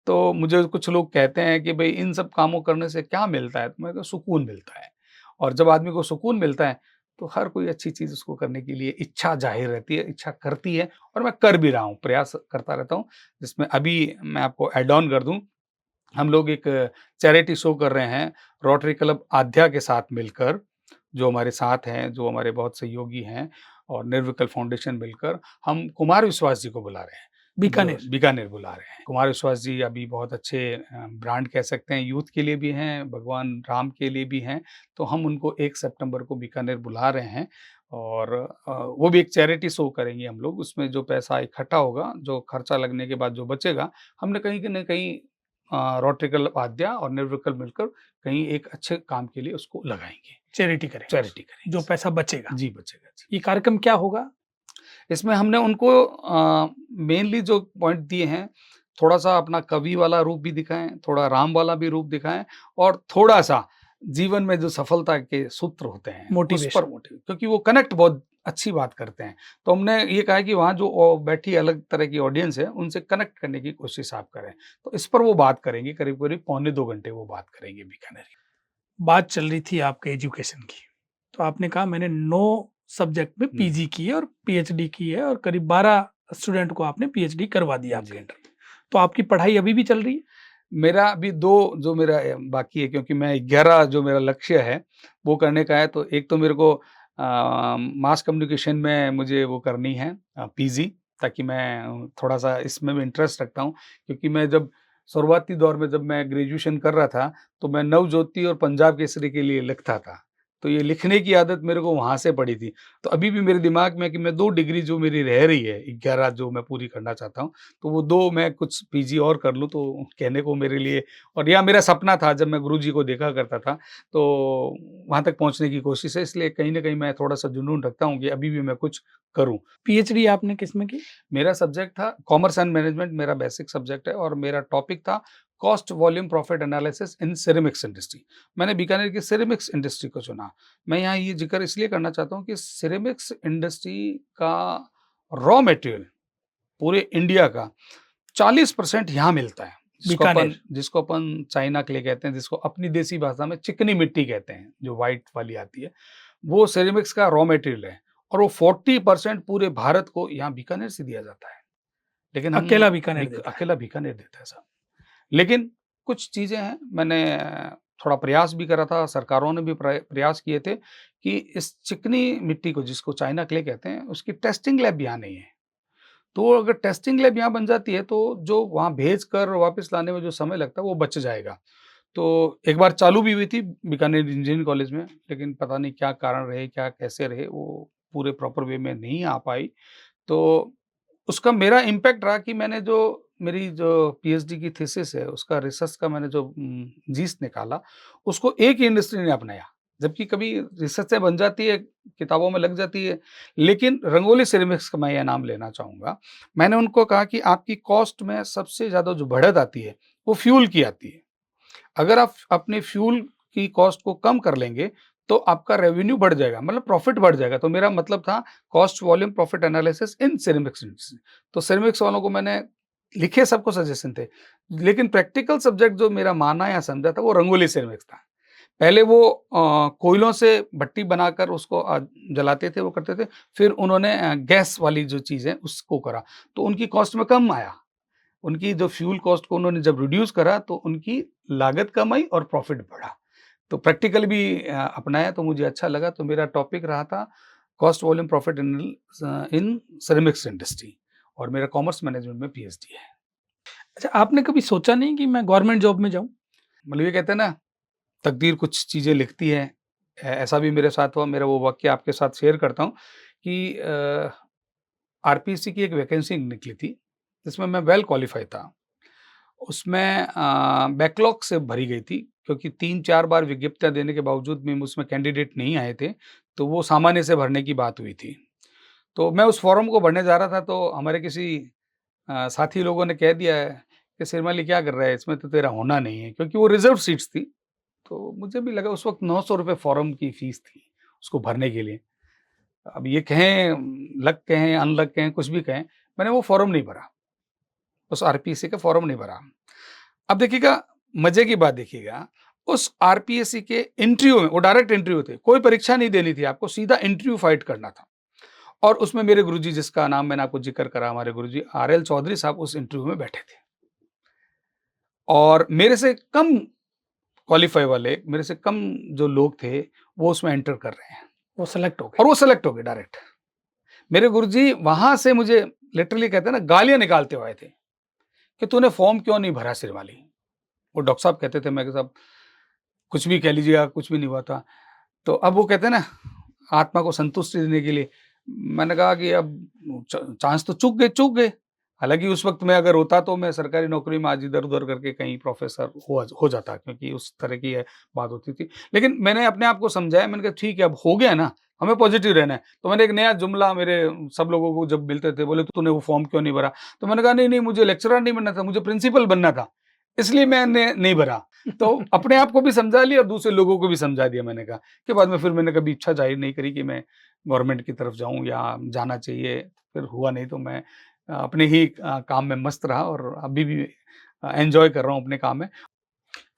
तो मुझे कुछ लोग कहते हैं कि भई इन सब कामों करने से क्या मिलता है? तो मैं कहा सुकून मिलता है और जब आदमी को सुकून मिलता है, तो हर कोई अच्छी चीज़ उसको करने के लिए इच्छा ज़ाहिर रहती है, इच्छा करती है और मैं कर भी रहा हूँ, प्रयास करता रहता हूँ। जिसमें अभी मैं आपको ऐड ऑन कर दूँ, हम लोग एक चैरिटी शो कर रहे हैं, रोटरी क्लब आध्या के साथ मिलकर, जो हमारे साथ हैं, जो हमारे बहुत सहयोगी हैं और निर्विकल्प फाउंडेशन मिलकर हम कुमार विश्वास जी को बुला रहे हैं, जो
बीकानेर।
बीकानेर बुला रहे हैं। कुमार विश्वास जी अभी बहुत अच्छे ब्रांड कह सकते हैं, यूथ के लिए भी हैं, भगवान राम के लिए भी हैं, तो हम उनको 1 सितंबर को बीकानेर बुला रहे हैं और वो भी एक चैरिटी शो करेंगे हम लोग, उसमें जो पैसा इकट्ठा होगा, जो खर्चा लगने के बाद जो बचेगा, हमने कहीं न कहीं रोटरी क्लब आध्या और निर्विकल्प मिलकर कहीं एक अच्छे काम के लिए उसको लगाएँगे,
चैरिटी करेंगे उस
चैरिटी करेंगे
जो
इसमें।
पैसा बचेगा।
जी, बचेगा जी।
ये कार्यक्रम क्या होगा?
इसमें हमने उनको मेनली जो पॉइंट दिए हैं, थोड़ा-सा अपना कवि वाला रूप भी दिखाएँ, थोड़ा राम वाला भी रूप दिखाएँ और थोड़ा-सा जीवन में जो सफलता के सूत्र होते हैं, उस पर
मोटिवेशन।
मोटिव क्योंकि वो कनेक्ट बहुत अच्छी बात करते हैं। तो हमने ये कहा है कि वहाँ जो बैठी अलग तरह की ऑडियंस है, उनसे कनेक्ट करने की कोशिश आप करें। तो इस पर वो बात करेंगे, करीब-करीब पौने 2 घंटे वो बात करेंगे बीकानेर की।
बात चल रही थी आपके एजुकेशन की, तो आपने कहा मैंने 9 सब्जेक्ट में
हुँ,
पीजी की है और पीएचडी की है और करीब 12 स्टूडेंट को आपने पीएचडी करवा दिया आपके
जी।
अंडर में। तो आपकी पढ़ाई अभी भी चल रही है?
मेरा अभी 2 जो मेरा बाकी है क्योंकि मैं 11 जो मेरा लक्ष्य है, वो करने का है। तो एक तो मेरे को मास कम्युनिकेशन में मुझे वो करनी है पीजी ताकि मैं थोड़ा-सा इसमें भी इंटरेस्ट रखता हूँ। क्योंकि मैं जब शुरुआती दौर में जब मैं ग्रेजुएशन कर रहा था, तो मैं नवज्योति और पंजाब केसरी के लिए लिखता था। तो ये लिखने की आदत मेरे को वहाँ से पड़ी थी। तो अभी भी मेरे दिमाग में कि मैं 2 डिग्री जो मेरी रह रही है, 11 जो मैं पूरी करना चाहता हूँ, तो वो 2 मैं कुछ पीजी और कर लूँ तो कहने को मेरे लिए, और या मेरा सपना था जब मैं गुरुजी को देखा करता था, तो वहाँ तक पहुँचने की कोशिश है। इसलिए कहीं न कहीं मैं थोड़ा-सा जुनून रखता हूँ कि अभी भी मैं कुछ करूँ।
पीएचडी आपने किसमें की?
मेरा सब्जेक्ट था कॉमर्स एंड मैनेजमेंट, मेरा बेसिक सब्जेक्ट है, और मेरा टॉपिक था cost volume profit analysis in ceramics industry. मैंने बीकानेर की सिरेमिक्स इंडस्ट्री को चुना। मैं यहाँ ये ज़िक्र इसलिए करना चाहता हूँ कि सिरेमिक्स इंडस्ट्री का रॉ मटेरियल पूरे इंडिया का 40% यहाँ मिलता है।
बीकानेर।
जिसको अपन चाइना क्ले कहते हैं, जिसको अपनी देसी भाषा में चिकनी मिट्टी कहते हैं, जो व्हाइट वाली आती है, वो सिरेमिक्स का रॉ मटेरियल है, और वो 40% पूरे भारत को यहाँ बीकानेर से दिया जाता है। लेकिन हम
अकेला बीकानेर देता है।
अकेला बीकानेर देता है साहब। लेकिन कुछ चीज़ें हैं, मैंने थोड़ा प्रयास भी करा था, सरकारों ने भी प्रयास किए थे कि इस चिकनी मिट्टी को, जिसको चाइना क्ले कहते हैं, उसकी टेस्टिंग लैब यहाँ नहीं है। तो अगर टेस्टिंग लैब यहाँ बन जाती है, तो जो वहाँ भेजकर वापस लाने में जो समय लगता है, वो बच जाएगा। तो एक बार चालू भी हुई थी बीकानेर इंजीनियरिंग कॉलेज में, लेकिन पता नहीं क्या कारण रहे, क्या कैसे रहे, वो पूरे प्रॉपर वे में नहीं आ पाई। तो उसका मेरा इम्पैक्ट रहा कि मैंने जो मेरी जो पीएचडी की थीसिस है, उसका रिसर्च का मैंने जो जीस्ट निकाला, उसको एक ही इंडस्ट्री ने अपनाया। जबकि कभी रिसर्च से बन जाती है, किताबों में लग जाती है, लेकिन रंगोली सिरेमिक्स का मैं ये नाम लेना चाहूँगा। मैंने उनको कहा कि आपकी कॉस्ट में सबसे ज़्यादा जो बढ़त आती है, वो फ्यूल की आती है। अगर आप अपने फ्यूल की कॉस्ट को कम कर लेंगे, तो आपका रेवेन्यू बढ़ जाएगा, मतलब प्रॉफिट बढ़ जाएगा। तो मेरा मतलब था cost volume profit analysis in ceramics industry. तो सिरेमिक्स वालों को मैंने लिखे, सबको सजेशन थे, लेकिन प्रैक्टिकल सब्जेक्ट जो मेरा माना या समझा था, वो रंगोली सिरेमिक्स था। पहले वो कोयलों से भट्टी बनाकर उसको जलाते थे, वो करते थे। फिर उन्होंने गैस वाली जो चीज़ है उसको करा, तो उनकी कॉस्ट में कम आया। उनकी जो फ्यूल कॉस्ट को उन्होंने जब रिड्यूस करा, तो उनकी लागत कम आई और प्रॉफिट बढ़ा। तो प्रैक्टिकल भी अपनाया, तो मुझे अच्छा लगा। तो मेरा टॉपिक रहा था cost volume profit in ceramics industry, और मेरा कॉमर्स मैनेजमेंट में पीएचडी है।
अच्छा, आपने कभी सोचा नहीं कि मैं गवर्नमेंट जॉब में जाऊँ?
मतलब ये कहते हैं ना, तकदीर कुछ चीज़ें लिखती है। ऐसा भी मेरे साथ हुआ। मेरा वो वाक़या आपके साथ शेयर करता हूँ कि आरपीएससी की एक वैकेंसी निकली थी, जिसमें मैं वेल क्वालिफ़ाई था। उसमें बैकलॉग से भरी गई थी, क्योंकि 3-4 बार विज्ञप्तियाँ देने के बावजूद भी उसमें कैंडिडेट नहीं आए थे, तो वो सामान्य से भरने की बात हुई थी। तो मैं उस फ़ॉर्म को भरने जा रहा था, तो हमारे किसी साथी लोगों ने कह दिया है कि सिरमली क्या कर रहा है, इसमें तो तेरा होना नहीं है, क्योंकि वो रिज़र्व्ड सीट्स थी। तो मुझे भी लगा, उस वक़्त ₹900 फ़ॉर्म की फ़ीस थी, उसको भरने के लिए। अब ये कहें लक कहें, अनलक कहें, कुछ भी कहें, मैंने वो फ़ॉर्म नहीं भरा, उस आरपीएससी का फ़ॉर्म नहीं भरा। अब देखिएगा, मज़े की बात देखिएगा, उस आरपीएससी के इंटरव्यू में, वो डायरेक्ट इंटरव्यू थे, कोई परीक्षा नहीं देनी थी आपको, सीधा इंटरव्यू फाइट करना था। और उसमें मेरे गुरुजी, जिसका नाम मैंने आपको ज़िक्र करा, हमारे गुरुजी आरएल चौधरी साहब उस इंटरव्यू में बैठे थे। और मेरे से कम क्वालीफाई वाले, मेरे से कम जो लोग थे, वो उसमें एंटर कर रहे हैं,
वो सेलेक्ट हो
और
गए।
वो सेलेक्ट हो गए डायरेक्ट। मेरे गुरुजी वहाँ से मुझे लिटरली, कहते हैं ना, गालियाँ निकालते हुए आए थे कि तूने फॉर्म क्यों नहीं भरा सिरवाली? वो डॉक्टर साहब कहते थे, मैं कहा साहब कुछ भी कह लीजिएगा, कुछ भी नहीं हुआ था। तो अब वो कहते हैं ना, आत्मा को संतुष्टि देने के लिए, मैंने कहा कि अब चांस तो चूक गए। हालाँकि उस वक़्त मैं अगर होता, तो मैं सरकारी नौकरी में आज इधर-उधर करके कहीं प्रोफ़ेसर हो जाता, क्योंकि उस तरह की बात होती थी। लेकिन मैंने अपने आप को समझाया, मैंने कहा ठीक है, अब हो गया ना, हमें पॉज़िटिव रहना है। तो मैंने एक नया जुमला, मेरे सब लोगों को जब मिलते थे, बोले तूने वो फ़ॉर्म क्यों नहीं भरा? तो मैंने कहा नहीं, मुझे लेक्चरर नहीं बनना था, मुझे प्रिंसिपल बनना था, इसलिए मैंने नहीं भरा। तो अपने आप को भी समझा लिया और दूसरे लोगों को भी समझा दिया मैंने कहा। के बाद में फिर मैंने कभी इच्छा ज़ाहिर नहीं करी कि मैं गवर्नमेंट की तरफ जाऊँ या जाना चाहिए। फिर हुआ नहीं, तो मैं अपने ही काम में मस्त रहा, और अभी भी एन्जॉय कर रहा हूँ अपने काम में।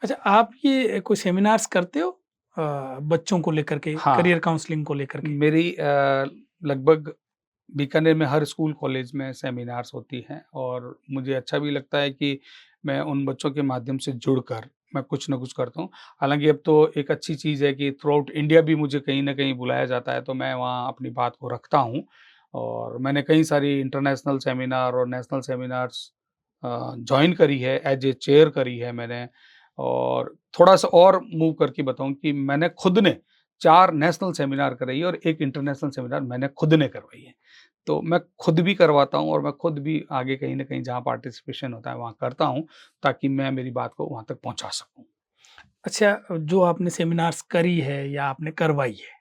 अच्छा, आप ये कोई सेमिनार्स करते हो बच्चों को लेकर के,
हाँ,
करियर काउंसलिंग को लेकर के?
मेरी लगभग बीकानेर में हर स्कूल कॉलेज में सेमिनार्स होती हैं, और मुझे अच्छा भी लगता है कि मैं उन बच्चों के माध्यम से जुड़कर मैं कुछ न कुछ करता हूँ। हालाँकि अब तो एक अच्छी चीज़ है कि थ्रूआउट इंडिया भी मुझे कहीं न कहीं बुलाया जाता है, तो मैं वहाँ अपनी बात को रखता हूँ, और मैंने कई सारी इंटरनेशनल सेमिनार और नेशनल सेमिनार्स जॉइन करी है, एज़ ए चेयर करी है मैंने। और थोड़ा-सा और मूव करके बताऊँ कि मैंने खुद ने 4 नेशनल सेमिनार कराई है और 1 इंटरनेशनल सेमिनार मैंने खुद ने करवाई है। तो मैं खुद भी करवाता हूँ और मैं खुद भी आगे कहीं न कहीं जहाँ पार्टिसिपेशन होता है वहाँ करता हूँ, ताकि मैं मेरी बात को वहाँ तक पहुँचा सकूँ।
अच्छा, जो आपने सेमिनार्स करी है या आपने करवाई है,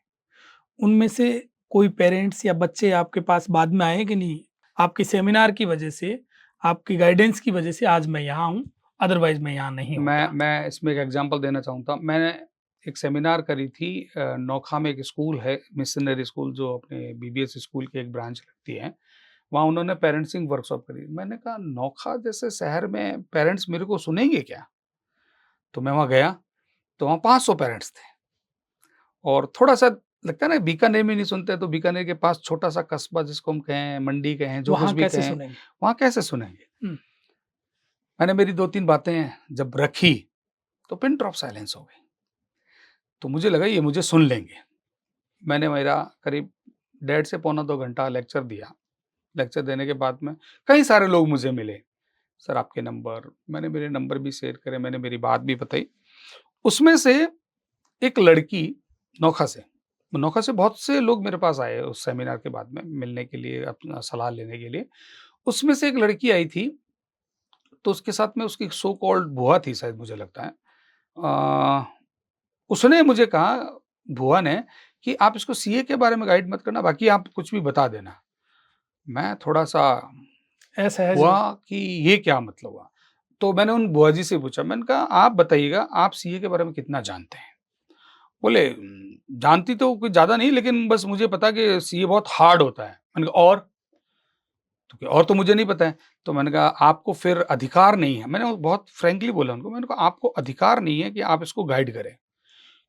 उनमें से कोई पेरेंट्स या बच्चे आपके पास बाद में आए कि नहीं? आपके सेमिनार की वजह से, आपकी गाइडेंस की वजह से आज मैं यहाँ हूँ, अदरवाइज़ मैं यहाँ नहीं होता।
मैं इसमें एक एग्ज़ाम्पल देना चाहूँगा। मैंने एक सेमिनार करी थी नोखा में एक स्कूल है, मिशनरी स्कूल जो अपने बीबीएस स्कूल की एक ब्रांच लगती है। वहाँ उन्होंने पेरेंट्सिंग वर्कशॉप करी। मैंने कहा नोखा जैसे शहर में पेरेंट्स मेरे को सुनेंगे क्या? तो मैं वहाँ गया, तो वहाँ 500 पेरेंट्स थे और थोड़ा-सा लगता है ना बीकानेर में नहीं सुनते, तो बीकानेर के पास छोटा-सा कस्बा जिसको हम कहें, मंडी कहें, जो कुछ
वहाँ
भी
कैसे
कहें,
सुनेंगे?
वहाँ कैसे सुनेंगे?
हुँ,
मैंने मेरी 2-3 बातें जब रखी, तो पिन ड्रॉप साइलेंस हो गई। तो मुझे लगा ये मुझे सुन लेंगे। मैंने मेरा करीब डेढ़ से पौना 2 घंटा लेक्चर दिया। लेक्चर देने के बाद में कई सारे लोग मुझे मिले। सर आपके नंबर, मैंने मेरे नंबर भी शेयर करे, मैंने मेरी बात भी बताई। उसमें से एक लड़की नोखा से बहुत से लोग मेरे पास आए उस सेमिनार के बाद में मिलने के लिए, अपना सलाह लेने के लिए। उसमें से एक लड़की आई थी, तो उसके साथ में उसकी सो कॉल्ड बुआ थी शायद मुझे लगता है। अ, उसने मुझे कहा बुआ ने कि आप इसको सीए के बारे में गाइड मत करना, बाकी आप कुछ भी बता देना। मैं थोड़ा-सा
असहज
हुआ
हो।
कि ये क्या मतलब हुआ? तो मैंने उन बुआ जी से पूछा, मैंने कहा आप बताइएगा आप सीए के बारे में कितना जानते हैं? बोले जानती तो कुछ ज़्यादा नहीं, लेकिन बस मुझे पता है कि सीए बहुत हार्ड होता है। मैंने कहा और? तो कि और तो मुझे नहीं पता है। तो मैंने कहा आपको फिर अधिकार नहीं है, मैंने बहुत फ्रैंकली बोला उनको, मैंने कहा आपको अधिकार नहीं है कि आप इसको गाइड करें।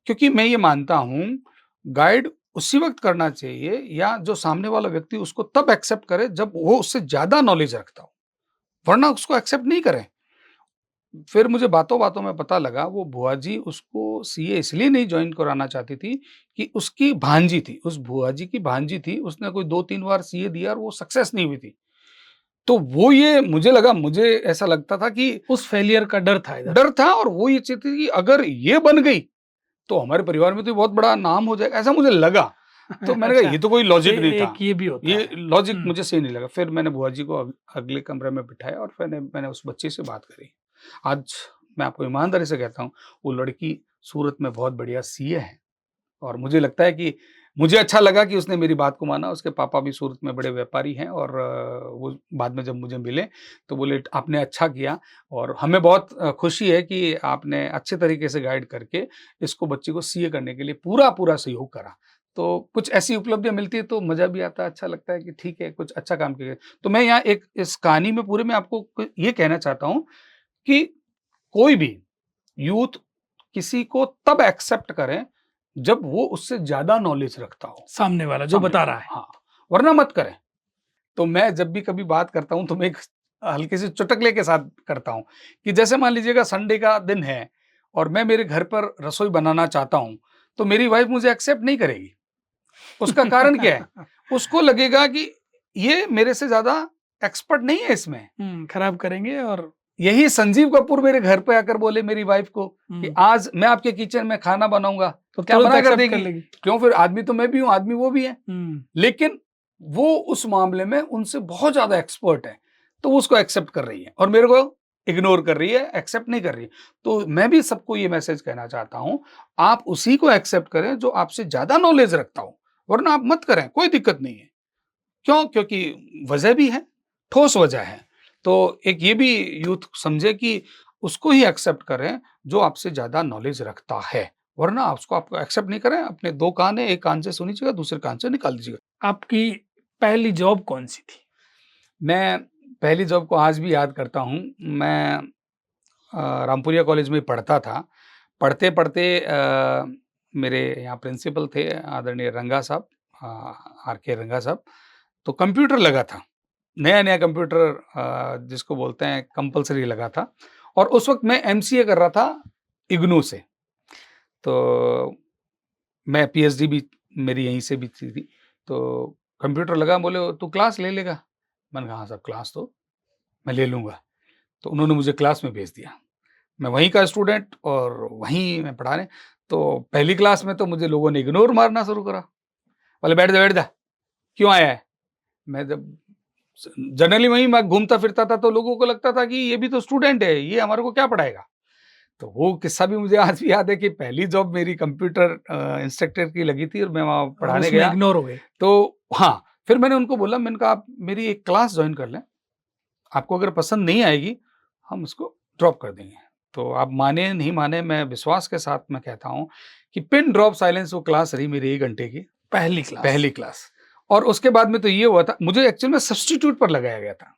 क्योंकि मैं ये मानता हूँ, गाइड उसी वक़्त करना चाहिए या जो सामने वाला व्यक्ति उसको तब एक्सेप्ट करे जब वो उससे ज़्यादा नॉलेज रखता हो, वरना उसको एक्सेप्ट नहीं करें। फिर मुझे बातों-बातों में पता लगा वो बुआ जी उसको सीए इसलिए नहीं जॉइन कराना चाहती थी कि उसकी भांजी थी, उस बुआ जी की भांजी थी, उसने कोई 2-3 बार सीए दिया और वो सक्सेस नहीं हुई थी। तो वो ये मुझे ऐसा लगता था कि
उस फेलियर का डर था इधर।
डर था और वो ये चाहती थी कि अगर ये बन गई, तो हमारे परिवार में तो बहुत बड़ा नाम हो जाएगा, ऐसा मुझे लगा। तो मैंने कहा
अच्छा,
ये तो कोई लॉजिक नहीं था।
एक ये भी होता
ये
है।
लॉजिक
हुँ,
मुझे सही नहीं लगा। फिर मैंने बुआ जी को अगले कमरे में बिठाया और मैंने उस बच्ची से बात करी। आज मैं आपको ईमानदारी से कहता हूँ, वो लड़की सूरत में बहुत बढ़िया सीए है और मुझे लगता है कि मुझे अच्छा लगा कि उसने मेरी बात को माना। उसके पापा भी सूरत में बड़े व्यापारी हैं और वो बाद में जब मुझे मिले, तो बोले आपने अच्छा किया और हमें बहुत खुशी है कि आपने अच्छे तरीके से गाइड करके इसको बच्ची को सीए करने के लिए पूरा-पूरा सहयोग करा। तो कुछ ऐसी उपलब्धियाँ मिलती है तो मज़ा भी आता है, अच्छा लगता है कि ठीक है, कुछ अच्छा काम किया। तो मैं यहाँ एक इस कहानी में पूरे में आपको ये कहना चाहता हूँ कि कोई भी यूथ किसी को तब एक्सेप्ट करें, जब वो उससे ज़्यादा नॉलेज रखता हो,
सामने वाला जो
सामने
बता
वाला।
रहा है।
हाँ, वरना मत करें। तो मैं जब भी कभी बात करता हूँ, तो मैं एक हल्की सी चुटकुले के साथ करता हूँ, कि जैसे मान लीजिएगा संडे का दिन है और मैं मेरे घर पर रसोई बनाना चाहता हूँ, तो मेरी वाइफ़ मुझे एक्सेप्ट नहीं करेगी। उसका कारण क्या है? उसको लगेगा कि ये मेरे से ज़्यादा एक्सपर्ट नहीं है इसमें।
खराब करेंगे और
यही संजीव कपूर मेरे घर पे आकर बोले मेरी वाइफ़ को कि
हुँ,
आज मैं आपके किचन में खाना बनाऊँगा,
तो
तो क्या
तुरंत
मना कर
एक्सेप्ट कर
देगी?
लेगी।
क्यों फिर आदमी तो मैं भी हूँ, आदमी वो भी है।
हुँ,
लेकिन वो उस मामले में उनसे बहुत ज़्यादा एक्सपर्ट है, तो वो उसको एक्सेप्ट कर रही है और मेरे को इग्नोर कर रही है, एक्सेप्ट नहीं कर रही है। तो मैं भी सबको ये मैसेज कहना चाहता हूँ, आप उसी को एक्सेप्ट करें जो आपसे ज़्यादा नॉलेज रखता हो, वरना आप मत करें, कोई दिक्कत नहीं है। क्यों? क्योंकि वजह भी है, ठोस वजह है। तो एक ये भी यूथ समझे कि उसको ही एक्सेप्ट करें जो आपसे ज़्यादा नॉलेज रखता है, वरना आप उसको आप एक्सेप्ट नहीं करें, अपने 2 कान हैं, एक कान से सुनीजिएगा, दूसरे कान से निकाल दीजिएगा।
आपकी पहली जॉब कौन-सी थी?
मैं पहली जॉब को आज भी याद करता हूँ। मैं रामपुरिया कॉलेज में पढ़ता था। पढ़ते-पढ़ते मेरे यहाँ प्रिंसिपल थे आदरणीय रंगा साहब, अ, आर के रंगा साहब। तो कंप्यूटर लगा था। नया-नया कंप्यूटर जिसको बोलते हैं कंपल्सरी लगा था और उस वक़्त मैं एमसीए कर रहा था इग्नू से। तो मैं पीएचडी भी मेरी यहीं से भी थी। तो कंप्यूटर लगा, बोले तू क्लास ले लेगा? मैंने कहा हाँ साहब क्लास तो मैं ले लूँगा। तो उन्होंने मुझे क्लास में भेज दिया। मैं वहीं का स्टूडेंट और वहीं मैं पढ़ाने। तो पहली क्लास में तो मुझे लोगों ने इग्नोर मारना शुरू करा। बोले, बैठ जा, क्यों आया है?" मैं जब जनरली वहीं मैं घूमता फिरता था, तो लोगों को लगता था कि ये भी तो स्टूडेंट है, ये हमारे को क्या पढ़ाएगा? तो वो किस्सा भी मुझे आज भी याद है कि पहली जॉब मेरी कंप्यूटर इंस्ट्रक्टर की लगी थी और मैं वहाँ
और
पढ़ाने
उसमें
गया।
इग्नोर हो गए।
तो हाँ, फिर मैंने उनको बोला, मैंने कहा, "आप मेरी एक क्लास जॉइन कर लें, आपको अगर पसंद नहीं आएगी, हम उसको ड्रॉप कर देंगे।" तो आप माने नहीं माने, मैं विश्वास के साथ मैं कहता हूँ कि पिन ड्रॉप साइलेंस वो क्लास रही मेरी 1 घंटे की,
पहली क्लास।
पहली क्लास। और उसके बाद में तो ये हुआ था, मुझे एक्चुअल में सब्स्टिट्यूट पर लगाया गया था।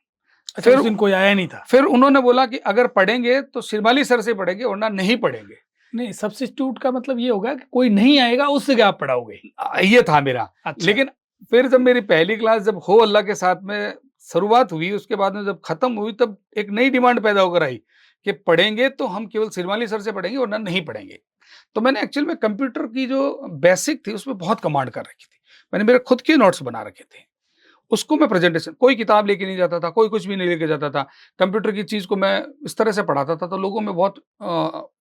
अच्छा,
फिर
उस दिन कोई आया नहीं था।
फिर उन्होंने बोला कि अगर पढ़ेंगे तो शिरमाली सर से पढ़ेंगे वरना नहीं पढ़ेंगे।
नहीं, सब्स्टिट्यूट का मतलब ये होगा कि कोई नहीं आएगा, उस जगह आप पढ़ाओगे।
ये था मेरा।
अच्छा।
लेकिन फिर जब मेरी पहली क्लास जब हो अल्लाह के साथ में शुरुआत हुई, उसके बाद में जब खत्म हुई, तब एक नई डिमांड पैदा होकर आई कि पढ़ेंगे तो हम केवल शिरमाली सर से पढ़ेंगे वरना नहीं पढ़ेंगे। तो मैंने एक्चुअल में कंप्यूटर की जो बेसिक थी उसमें बहुत कमांड कर रखी थी। मैंने मेरे खुद के नोट्स बना रखे थे। उसको मैं प्रेजेंटेशन, कोई किताब लेके नहीं जाता था, कोई कुछ भी नहीं लेके जाता था। कंप्यूटर की चीज़ को मैं इस तरह से पढ़ाता था, तो लोगों में बहुत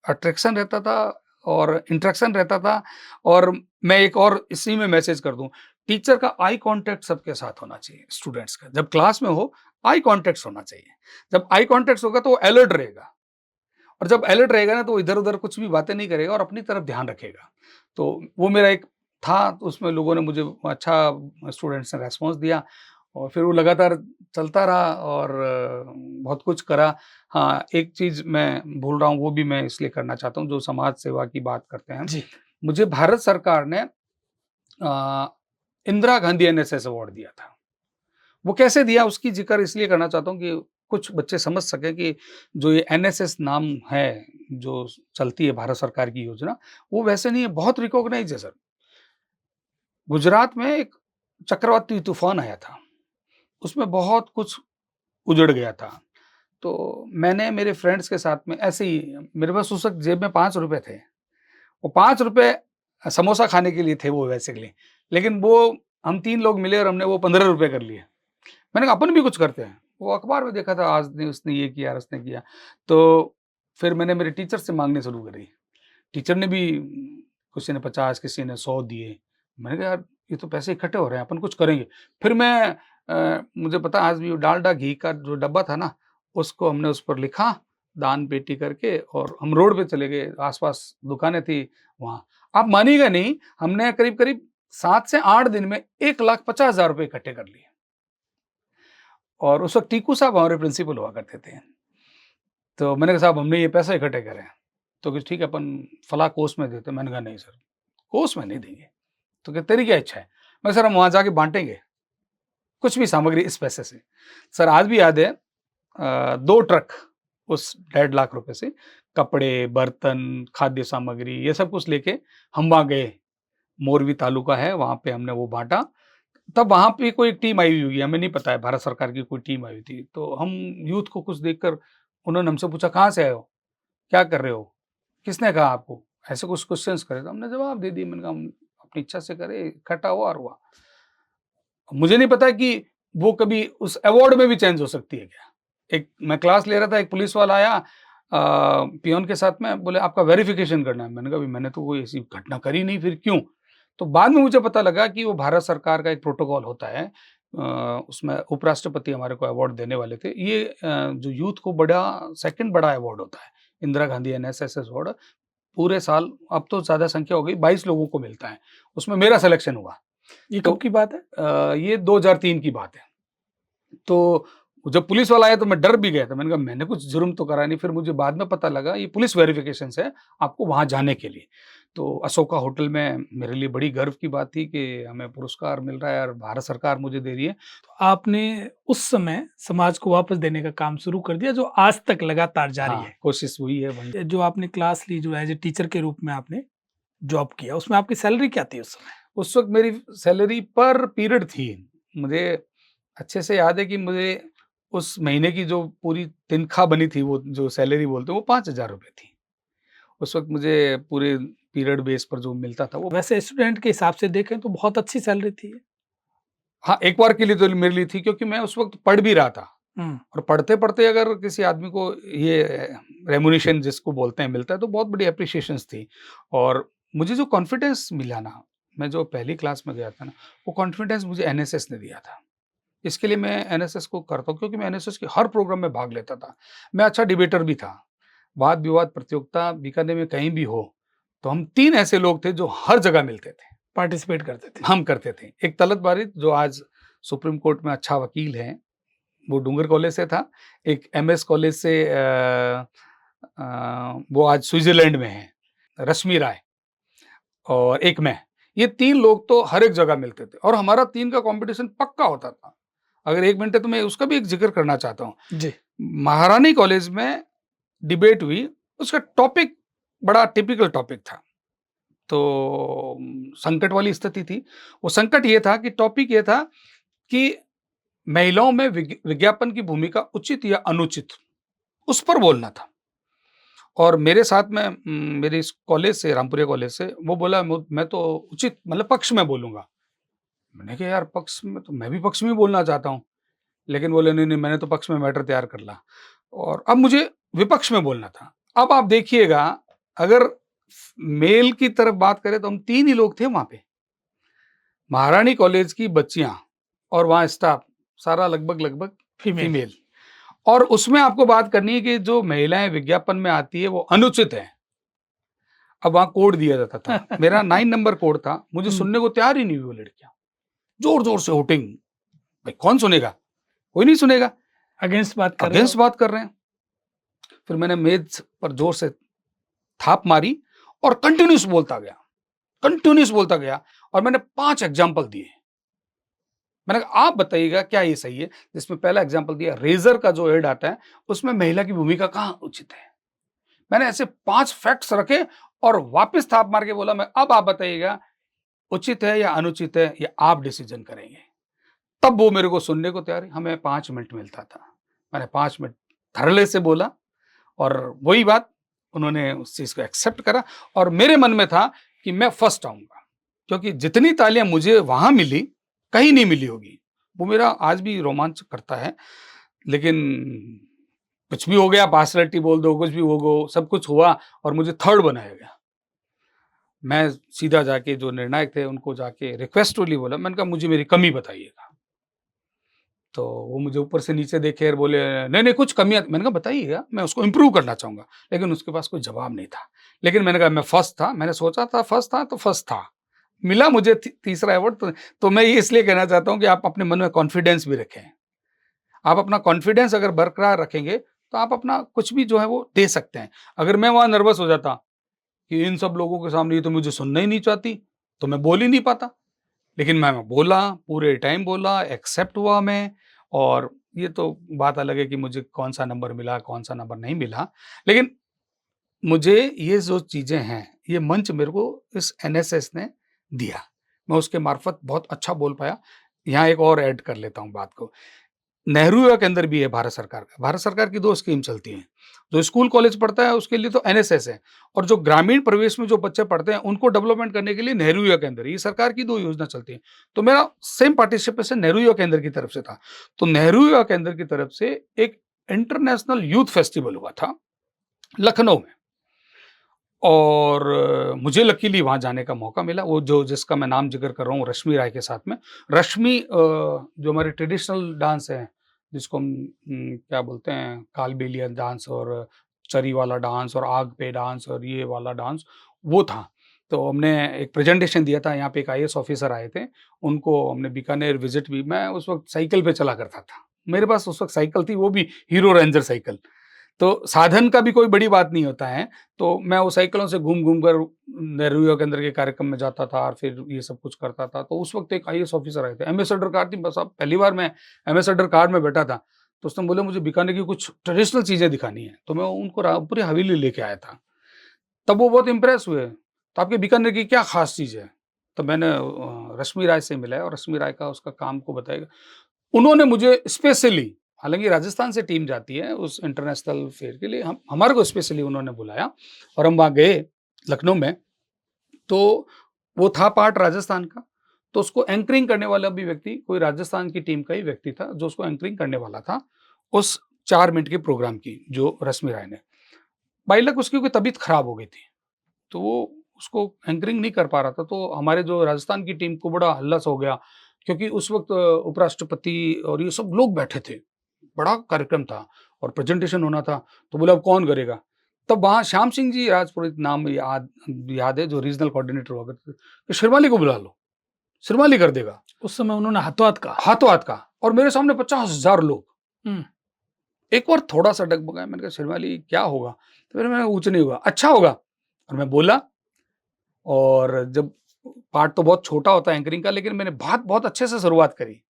अट्रैक्शन रहता था और इंटरेक्शन रहता था। और मैं एक और इसी में मैसेज कर दूँ, टीचर का आई कॉन्टैक्ट सबके साथ होना चाहिए स्टूडेंट्स का। जब क्लास में हो, आई कॉन्टैक्ट होना चाहिए। जब आई कॉन्टैक्ट होगा तो वो अलर्ट रहेगा, और जब अलर्ट रहेगा ना, तो वो इधर-उधर कुछ भी बातें नहीं करेगा और अपनी तरफ ध्यान रखेगा। तो वो मेरा एक था, तो उसमें लोगों ने मुझे अच्छा, स्टूडेंट्स ने रिस्पॉन्स दिया और फिर वो लगातार चलता रहा और बहुत कुछ करा। हाँ, एक चीज़ मैं भूल रहा हूँ, वो भी मैं इसलिए करना चाहता हूँ, जो समाज सेवा की बात करते हैं।
जी।
मुझे भारत सरकार ने इंदिरा गांधी एनएसएस अवार्ड दिया था। वो कैसे दिया, उसकी ज़िक्र इसलिए करना चाहता हूँ कि कुछ बच्चे समझ सकें कि जो ये एनएसएस नाम है, जो चलती है भारत सरकार की योजना, वो वैसे नहीं है, बहुत रिकॉग्नाइज़ है सर। गुजरात में एक चक्रवाती तूफ़ान आया था, उसमें बहुत कुछ उजड़ गया था। तो मैंने मेरे फ्रेंड्स के साथ में ऐसे ही, मेरे पास उस वक़्त जेब में ₹5 थे। वो ₹5 समोसा खाने के लिए थे वो बेसिकली, लेकिन वो हम 3 लोग मिले और हमने वो ₹15 कर लिए। मैंने कहा अपन भी कुछ करते हैं। वो अखबार में देखा था, आज ने उसने ये किया, उसने किया। तो फिर मैंने मेरे टीचर से माँगने शुरू करी। टीचर ने भी, किसी ने 50, किसी ने 100 दिए। मैंने कहा, यार ये तो पैसे इकट्ठे हो रहे हैं, अपन कुछ करेंगे। फिर मैं मुझे पता है आज भी, वो डालडा घी का जो डब्बा था ना, उसको हमने उस पर लिखा दान पेटी करके, और हम रोड पे चले गए, आस-पास दुकानें थी वहाँ। आप मानिएगा नहीं, हमने करीब-करीब 7 से 8 दिन में 1,50,000 रुपए इकट्ठे कर लिए। और उस वक़्त टीकू साहब हमारे प्रिंसिपल हुआ करते थे। तो मैंने कहा, साहब हमने ये पैसे इकट्ठे करे हैं। तो कि ठीक है, अपन फलाँ कोष में देते हैं। मैंने कहा, नहीं सर, कोष में नहीं देंगे। तो कहते, तेरी क्या इच्छा है? मैं, सर हम वहाँ जाके बाँटेंगे, कुछ भी सामग्री इस पैसे से। सर आज भी याद है, 2 ट्रक उस 1,50,000 से कपड़े, बर्तन, खाद्य सामग्री, ये सब कुछ लेके हम वहाँ गए। मोरवी तालुका है, वहाँ पे हमने वो बाँटा। तब वहाँ पे कोई एक टीम आई हुई होगी, हमें नहीं पता है, भारत सरकार की कोई टीम आई हुई थी। तो हम यूथ को कुछ देखकर, उन्होंने हमसे पूछा, "कहाँ से आए हो? क्या कर रहे हो? किसने कहा आपको?" ऐसे कुछ क्वेश्चन्स करे, तो हमने जवाब दे दिए। मैंने कहा, हम अपनी इच्छा से करे, इकट्ठा हुआ और हुआ। मुझे नहीं पता कि वो कभी उस अवार्ड में भी चेंज हो सकती है क्या? एक मैं क्लास ले रहा था, एक पुलिस वाला आया पियोन के साथ में, बोले आपका वेरिफिकेशन करना है। मैंने कहा, "अभी मैंने तो कोई ऐसी घटना करी नहीं, फिर क्यों?" तो बाद में मुझे पता लगा कि वो भारत सरकार का एक प्रोटोकॉल होता है। उसमें उपराष्ट्रपति हमारे को अवार्ड देने वाले थे। ये जो यूथ को बड़ा, सेकंड बड़ा अवार्ड होता है, इंदिरा गांधी एनएसएस अवार्ड। पूरे साल, अब तो ज़्यादा संख्या हो गई, 22 लोगों को मिलता है। उसमें मेरा सिलेक्शन हुआ।
ये
तो
कब की बात है?
ये 2003 की बात है। तो जब पुलिस वाला आया तो मैं डर भी गया था। मैंने कहा, मैंने कुछ जुर्म तो करा नहीं। फिर मुझे बाद में पता लगा ये पुलिस वेरिफिकेशन है आपको वहाँ जाने के लिए। तो अशोका होटल में मेरे लिए बड़ी गर्व की बात थी कि हमें पुरस्कार मिल रहा है और भारत सरकार मुझे दे रही है।
तो आपने उस समय समाज को वापस देने का काम शुरू कर दिया, जो आज तक लगातार जारी
हाँ,
है।
कोशिश हुई है वहीं।
जो आपने क्लास ली, जो एज़ ए टीचर के रूप में आपने जॉब किया, उसमें आपकी सैलरी क्या थी उस समय?
उस वक़्त मेरी सैलरी पर पीरियड थी। मुझे अच्छे से याद है कि मुझे उस महीने की जो पूरी तनख्वाह बनी थी, वो जो सैलरी बोलते हैं, वो ₹5,000 थी। उस वक़्त मुझे पूरे पीरियड बेस पर जो मिलता था वो।
वैसे स्टूडेंट के हिसाब से देखें तो बहुत अच्छी सैलरी थी ये।
हाँ, एक बार के लिए तो मेरे लिए थी, क्योंकि मैं उस वक़्त पढ़ भी रहा था।
हुँ।
और पढ़ते-पढ़ते अगर किसी आदमी को ये रेम्युनेशन जिसको बोलते हैं मिलता है, तो बहुत बड़ी एप्रिसिएशंस थी। और मुझे जो कॉन्फिडेंस मिला ना, मैं जो पहली क्लास में गया था ना, वो कॉन्फिडेंस मुझे एनएसएस ने दिया था। इसके लिए मैं एनएसएस को करता हूँ क्योंकि मैं एनएसएस के हर प्रोग्राम में भाग लेता था। मैं अच्छा डिबेटर भी था। वाद-विवाद प्रतियोगिता बीकानेर में कहीं भी हो, तो हम 3 ऐसे लोग थे जो हर जगह मिलते थे।
पार्टिसिपेट करते थे।
हम करते थे। एक तलत वारिद जो आज सुप्रीम कोर्ट में अच्छा वकील हैं, वो डूंगर कॉलेज से था। एक एमएस कॉलेज से वो आज स्विट्ज़रलैंड में हैं, रश्मि राय और एक मैं। ये 3 लोग तो हर एक जगह मिलते थे और हमारा 3 का कॉम्पिटिशन पक्का होता था। अगर 1 मिनट है तो मैं उसका भी एक ज़िक्र करना चाहता हूँ।
जी।
महारानी कॉलेज में डिबेट हुई, उसका टॉपिक बड़ा टिपिकल टॉपिक था। तो संकट वाली स्थिति थी। वो संकट ये था कि टॉपिक ये था कि महिलाओं में विज्ञापन की भूमिका उचित या अनुचित, उस पर बोलना था। और मेरे साथ में मेरे इस कॉलेज से, रामपुरिया कॉलेज से, वो बोला मैं तो उचित मतलब पक्ष में बोलूँगा। मैंने कहा यार पक्ष में तो मैं भी पक्ष में ही बोलना चाहता हूँ। लेकिन बोले नहीं, नहीं मैंने तो पक्ष में मैटर तैयार कर ला और अब मुझे विपक्ष में बोलना था। अब आप देखिएगा अगर मेल की तरफ बात करें तो हम 3 ही लोग थे वहाँ पे। महारानी कॉलेज की बच्चियाँ और वहाँ स्टाफ सारा लगभग
फीमेल।
फीमेल और उसमें आपको बात करनी है कि जो महिलाएँ विज्ञापन में आती है वो अनुचित है। अब वहाँ कोड दिया जाता था। मेरा 9 नंबर कोड था, मुझे
हुँ।
सुनने को तैयार ही नहीं हुई वो लड़कियाँ। ज़ोर-ज़ोर से होटिंग, भाई कौन सुनेगा? कोई नहीं सुनेगा।
अगेंस्ट बात कर रहे
अगेंस्ट
हो।
बात कर रहे हैं। फिर मैंने मेज़ पर ज़ोर से थाप मारी और कंटीन्यूअस बोलता गया और मैंने 5 एग्ज़ाम्पल दिए। मैंने कहा आप बताइएगा क्या ये सही है? जिसमें पहला एग्ज़ाम्पल दिया रेज़र का जो ऐड आता है, उसमें महिला की भूमिका कहाँ उचित है? मैंने ऐसे 5 फैक्ट्स रखे और वापस थाप मार के बोला मैं अब आप बताइएगा उचित है या अनुचित है, ये आप डिसीज़न करेंगे। तब वो मेरे को सुनने को तैयार है। हमें 5 मिनट मिलता था। मैंने 5 मिनट धड़ल्ले से बोला और वही बात उन्होंने उस चीज़ को एक्सेप्ट करा और मेरे मन में था कि मैं फर्स्ट आऊँगा। क्योंकि जितनी तालियाँ मुझे वहाँ मिली, कहीं नहीं मिली होगी। वो मेरा आज भी रोमांच करता है। लेकिन कुछ भी हो गया, पार्शियलिटी बोल दो, कुछ भी हो गो, सब कुछ हुआ और मुझे थर्ड बनाया गया। मैं सीधा जाके जो निर्णायक थे उनको जाके रिक्वेस्टफुली बोला, मैंने कहा मुझे मेरी कमी बताइएगा। तो वो मुझे ऊपर से नीचे देखे और बोले, "नहीं, नहीं कुछ कमियाँ" मैंने कहा बताइएगा, मैं उसको इम्प्रूव करना चाहूँगा। लेकिन उसके पास कोई जवाब नहीं था। लेकिन मैंने कहा मैं फर्स्ट था, मैंने सोचा था फर्स्ट था तो फर्स्ट था। मिला मुझे तीसरा अवार्ड तो मैं ये इसलिए कहना चाहता हूँ कि आप अपने मन में कॉन्फिडेंस भी रखें। आप अपना कॉन्फिडेंस अगर बरकरार रखेंगे, तो आप अपना कुछ भी जो है वो दे सकते हैं। अगर मैं वहाँ नर्वस हो जाता कि इन सब लोगों के सामने ये तो मुझे सुनना ही नहीं चाहती, तो मैं बोल ही नहीं पाता। लेकिन मैं बोला, पूरे टाइम बोला, एक्सेप्ट हुआ मैं और ये तो बात अलग है कि मुझे कौन-सा नंबर मिला, कौन-सा नंबर नहीं मिला। लेकिन मुझे ये जो चीज़ें हैं, ये मंच मेरे को इस एनएसएस ने दिया। मैं उसके मार्फत बहुत अच्छा बोल पाया। यहाँ एक और ऐड कर लेता हूँ बात को। नेहरू युवा केंद्र भी है भारत सरकार का। भारत सरकार की 2 स्कीम चलती हैं। जो स्कूल कॉलेज पढ़ता है उसके लिए तो एनएसएस है और जो ग्रामीण परिवेश में जो बच्चे पढ़ते हैं उनको डेवलपमेंट करने के लिए नेहरू युवा केंद्र, ये सरकार की 2 योजना चलती हैं। तो मेरा सेम पार्टिसिपेशन नेहरू युवा केंद्र की तरफ से था। तो नेहरू युवा केंद्र की तरफ से एक इंटरनेशनल यूथ फेस्टिवल हुआ था लखनऊ में और मुझे लकीली वहाँ जाने का मौका मिला। वो जो जिसका मैं नाम ज़िक्र कर रहा हूँ रश्मि राय के साथ में। रश्मि जो हमारे ट्रेडिशनल डांस है, जिसको हम क्या बोलते हैं कालबेलिया डांस और चरी वाला डांस और आग पे डांस और ये वाला डांस, वो था। तो हमने एक प्रेज़ेंटेशन दिया था, यहाँ पे एक आईएएस ऑफ़िसर आए थे, उनको हमने बीकानेर विज़िट भी मैं उस वक़्त साइकिल पे चला करता था। मेरे पास उस वक़्त साइकिल थी, वो भी हीरो रेंजर साइकिल। तो साधन का भी कोई बड़ी बात नहीं होता है, तो मैं वो साइकिलों से घूम-घूम कर नेहरू युवा केंद्र के कार्यक्रम में जाता था और फिर ये सब कुछ करता था। तो उस वक़्त एक आईएएस ऑफ़िसर आए थे, एम्बेसडर कार थी बस अब पहली बार मैं एम्बेसडर कार में बैठा था, तो उसने बोला मुझे बीकानेर की कुछ ट्रेडिशनल चीज़ें दिखानी है, तो मैं उनको रामपुरी हवेली लेके आया था। तब वो बहुत इम्प्रेस हुए, तो आपके बीकानेर की क्या ख़ास चीज़ है? तो मैंने रश्मि राय से मिला और रश्मि राय का उसका काम को बताया। उन्होंने मुझे स्पेशली हालाँकि राजस्थान से टीम जाती है उस इंटरनेशनल फेयर के लिए, हम हमारे को स्पेशली उन्होंने बुलाया और हम वहाँ गए लखनऊ में, तो वो था पार्ट राजस्थान का, तो उसको एंकरिंग करने वाला भी व्यक्ति कोई राजस्थान की टीम का ही व्यक्ति था, जो उसको एंकरिंग करने वाला था, उस 4 मिनट के प्रोग्राम की, जो रश्मि राय ने। बाई लक उसकी कोई तबीयत खराब हो गई थी, तो वो उसको एंकरिंग नहीं कर पा रहा था, तो हमारे जो राजस्थान की टीम को बड़ा हल्ला सा हो गया, क्योंकि उस वक़्त उपराष्ट्रपति और ये सब लोग बैठे थे। बड़ा कार्यक्रम था और प्रेज़ेंटेशन होना था, तो बोले अब कौन करेगा? तब वहाँ श्याम सिंह जी राजपुरोहित नाम याद है, जो रीजनल कोऑर्डिनेटर हुआ करते थे, कि शिरमाली को बुला लो, शिरमाली कर देगा।
उस समय उन्होंने हाथों-हाथ कहा।
हाथों-हाथ कहा और मेरे सामने 50,000 लोग।
हुँ,
एक बार थोड़ा-सा डगमगाया, मैंने कहा शिरमाली क्या होगा? तो फिर मैंने कुछ नहीं होगा, अच्छा होगा। और मैं बोला, और जब पार्ट तो बहुत छोटा होता है एंकरिंग का, लेकिन मैंने बात बहुत अच्छे से शुरुआत करी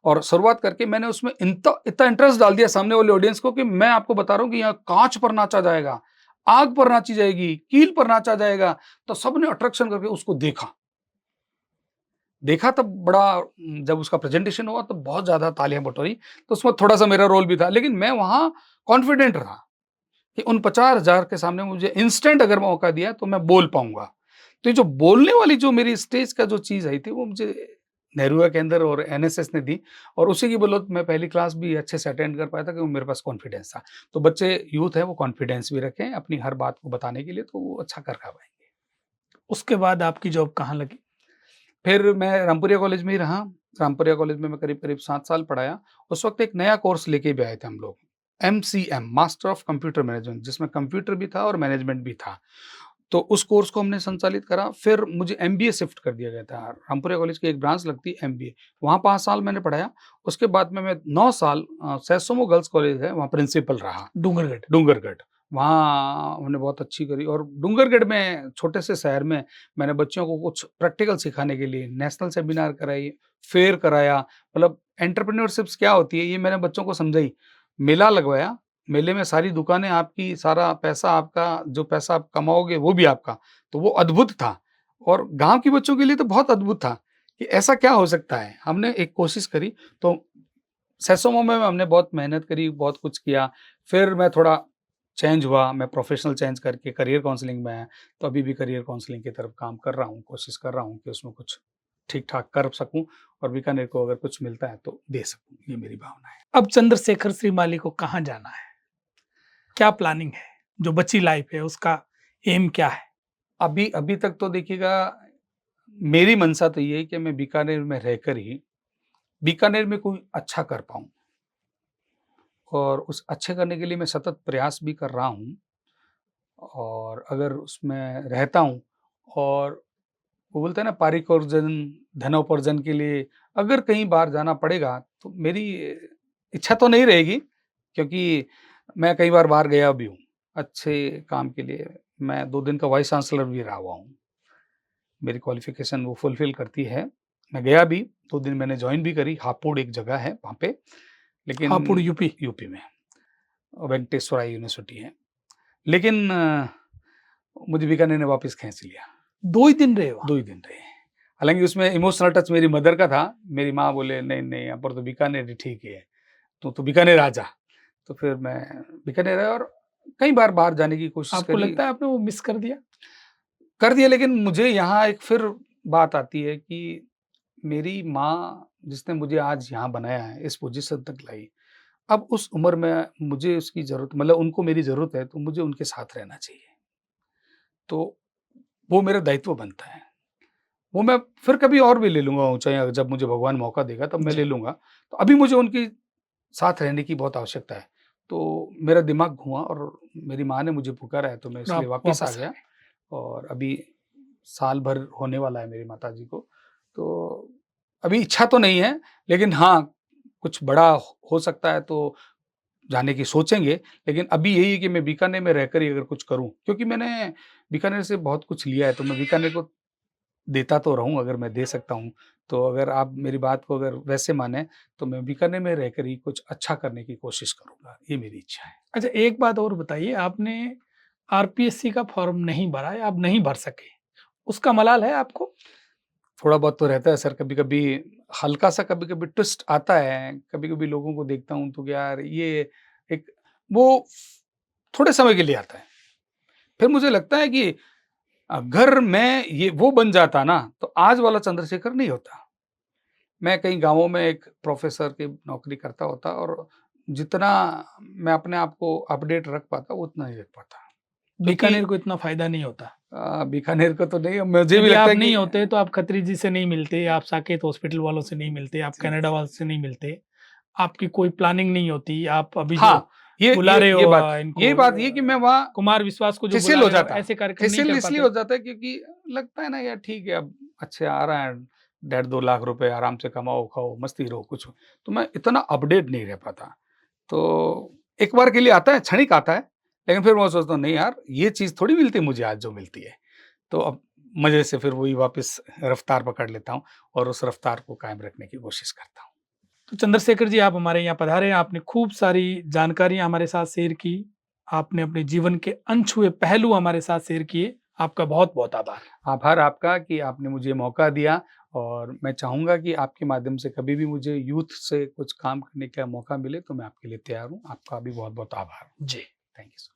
और शुरुआत करके मैंने उसमें इतना इंटरेस्ट डाल दिया सामने वाले ऑडियंस को कि मैं आपको बता रहा हूँ कि यहाँ काँच पर नाचा जाएगा, आग पर नाची जाएगी, कील पर नाचा जाएगा। तो सबने अट्रैक्शन करके उसको देखा। देखा तब बड़ा जब उसका प्रेज़ेंटेशन हुआ तो बहुत ज़्यादा तालियाँ बटोरी, तो उसमें थोड़ा-सा मेरा रोल भी था। लेकिन मैं वहाँ कॉन्फिडेंट रहा कि उन 50,000 के सामने मुझे इंस्टेंट अगर मौका दिया तो मैं बोल पाऊँगा। तो ये जो बोलने वाली जो मेरी स्टेज का जो चीज़ आई थी, वो मुझे नेहरूआ के अंदर और एनएसएस ने दी, और उसी की बदौलत मैं पहली क्लास भी अच्छे से अटेंड कर पाया था, क्योंकि मेरे पास कॉन्फिडेंस था। तो बच्चे यूथ है, वो कॉन्फिडेंस भी रखें अपनी हर बात को बताने के लिए, तो वो अच्छा कर पाएँगे।
उसके बाद आपकी जॉब कहाँ लगी?
फिर मैं रामपुरिया कॉलेज में ही रहा। रामपुरिया कॉलेज में मैं करीब-करीब 7 साल पढ़ाया। उस वक़्त एक नया कोर्स लेके भी आए थे हम लोग, MCM, master of computer management, जिसमें कंप्यूटर भी था और मैनेजमेंट भी था। तो उस कोर्स को हमने संचालित करा। फिर मुझे एमबीए शिफ्ट कर दिया गया था। रामपुरिया कॉलेज की एक ब्रांच लगती है एमबीए, वहाँ 5 साल मैंने पढ़ाया। उसके बाद में मैं 9 साल सैसोमो गर्ल्स कॉलेज है, वहाँ प्रिंसिपल रहा।
डूंगरगढ़।
डूंगरगढ़, वहाँ हमने बहुत अच्छी करी, और डूंगरगढ़ में छोटे से शहर में मैंने बच्चों को कुछ प्रैक्टिकल सिखाने के लिए नेशनल सेमिनार कराई, फेयर कराया, मतलब एंटरप्रेन्योरशिप्स क्या होती है ये मैंने बच्चों को समझाई। मेला लगवाया, मेले में सारी दुकानें आपकी, सारा पैसा आपका, जो पैसा आप कमाओगे वो भी आपका, तो वो अद्भुत था। और गाँव के बच्चों के लिए तो बहुत अद्भुत था कि ऐसा क्या हो सकता है। हमने एक कोशिश करी, तो सेसोमो में हमने बहुत मेहनत करी, बहुत कुछ किया। फिर मैं थोड़ा चेंज हुआ, मैं प्रोफ़ेशनल चेंज करके करियर काउंसलिंग में आया, तो अभी भी करियर काउंसलिंग की तरफ काम कर रहा हूँ, कोशिश कर रहा हूँ कि उसमें कुछ ठीक-ठाक कर सकूँ और बीकानेर को अगर कुछ मिलता है तो दे सकूँ, ये मेरी भावना है।
अब चंद्रशेखर श्रीमाली को कहाँ जाना है? क्या प्लानिंग है? जो बची लाइफ है उसका एम क्या है?
अभी अभी तक तो देखिएगा, मेरी मंशा तो ये है कि मैं बीकानेर में रहकर ही बीकानेर में कोई अच्छा कर पाऊँ, और उस अच्छे करने के लिए मैं सतत प्रयास भी कर रहा हूँ। और अगर उसमें रहता हूँ, और वो बोलते हैं ना, पारिकोर्जन धनोपार्जन के लिए अगर कहीं बाहर जाना पड़ेगा, तो मेरी इच्छा तो नहीं रहेगी, क्योंकि मैं कई बार बाहर गया भी हूँ, अच्छे काम के लिए। मैं 2 दिन का वाइस चांसलर भी रहा हुआ हूँ। मेरी क्वालिफ़िकेशन वो फुलफ़िल करती है। मैं गया भी, 2 दिन मैंने जॉइन भी करी, हापुड़ एक जगह है वहाँ पे, लेकिन
हापुड़ यूपी।
यूपी में वेंकटेश्वरा यूनिवर्सिटी है। लेकिन मुझे बीकानेर ने वापस खींच लिया।
2 ही दिन रहे वहाँ?
2 ही दिन रहे। हालाँकि उसमें इमोशनल टच मेरी मदर का था। मेरी माँ बोले, "नहीं, नहीं, यहाँ पर तो बीकानेर ही ठीक है, तू तो बीकानेर आ जा।" तो फिर मैं बीकानेर आया और कई बार बाहर जाने की कोशिश
आपको
करी,
लगता है आपने वो मिस कर दिया?
कर दिया, लेकिन मुझे यहाँ एक फिर बात आती है कि मेरी माँ जिसने मुझे आज यहाँ बनाया है, इस पोज़ीशन तक लाई, अब उस उम्र में मुझे उसकी ज़रूरत, मतलब उनको मेरी ज़रूरत है, तो मुझे उनके साथ रहना चाहिए। तो वो मेरा दायित्व बनता है। वो मैं फिर कभी और भी ले लूँगा ऊँचाइयाँ, जब मुझे भगवान मौका देगा तब मैं ले
जी।
लूँगा। तो अभी मुझे उनके साथ रहने की बहुत आवश्यकता है। तो मेरा दिमाग घुमा और मेरी माँ ने मुझे पुकारा है, तो मैं
और
इसलिए
आप
वापस आ
वापस आ
गया,
गए।
और अभी साल भर होने वाला है मेरी माताजी को। तो अभी इच्छा तो नहीं है, लेकिन हाँ, कुछ बड़ा हो सकता है तो जाने की सोचेंगे, लेकिन अभी यही है कि मैं बीकानेर में रहकर ही अगर कुछ करूँ, क्योंकि मैंने बीकानेर से बहुत कुछ लिया है, तो मैं बीकानेर को देता तो रहूँ अगर मैं दे सकता हूँ। तो अगर आप मेरी बात को अगर वैसे मानें, तो मैं बीकानेर में रहकर ही कुछ अच्छा करने की कोशिश करूँगा, ये मेरी इच्छा है।
अच्छा, एक बात और बताइए, आपने आरपीएससी का फॉर्म नहीं भरा या आप नहीं भर सके, उसका मलाल है आपको?
थोड़ा बहुत तो रहता है सर, कभी-कभी हल्का-सा कभी-कभी ट्विस्ट आता है, कभी-कभी लोगों को देखता हूँ तो यार ये एक वो थोड़े समय के लिए आता है। फिर मुझे लगता है कि अगर मैं ये वो बन जाता ना, तो आज वाला चंद्रशेखर नहीं होता। मैं कहीं गाँवों में एक प्रोफ़ेसर की नौकरी करता होता, और जितना मैं अपने आप को अपडेट रख पाता, उतना नहीं रख पाता। क्योंकि
बीकानेर को इतना फ़ायदा नहीं होता।
बीकानेर को तो नहीं, मुझे भी
यदि
लगता
आप
है
नहीं
कि
होते तो आप खत्री जी से नहीं मिलते, आप साकेत हॉस्पिटल वालों से नहीं मिलते, आप
जी।
कनाडा वालों से नहीं मिलते, आपकी कोई प्लानिंग नहीं होती, आप अभी जो
हाँ, ये
बुला रहे
ये
हो
बात
इनको
यही बात ये कि मैं वहाँ
कुमार विश्वास को जो
फिसिल
बुला
हो
रहे हो,
जाता।
ऐसे कार्यक्रम नहीं
फिसिल
कर
इसलिए
पाते?
हो जाता है क्योंकि लगता है ना यार ठीक है, अब अच्छे आ रहा है, 1.5-2 लाख रुपए आराम से कमाओ, खाओ, मस्ती रहो कुछ। तो मैं इतना अपडेट नहीं रह पाता। तो एक बार के लिए आता है, क्षणिक आता है, लेकिन फिर मैं सोचता हूँ नहीं यार, ये चीज़ थोड़ी मिलती मुझे आज जो मिलती है। तो अब मज़े से फिर वही वापस रफ्तार पकड़ लेता हूँ और उस रफ्तार को कायम रखने की कोशिश करता हूँ।
तो चंद्रशेखर जी, आप हमारे यहाँ पधारे, आपने खूब सारी जानकारियाँ हमारे साथ शेयर की, आपने अपने जीवन के अनछुए पहलू हमारे साथ शेयर किए। आपका बहुत-बहुत आभार।
आभार आपका कि आपने मुझे मौका दिया और मैं चाहूँगा कि आपके माध्यम से कभी भी मुझे यूथ से कुछ काम करने का मौका मिले तो मैं आपके लिए तैयार हूँ। आपका भी बहुत-बहुत आभार।
जी।
Thank you so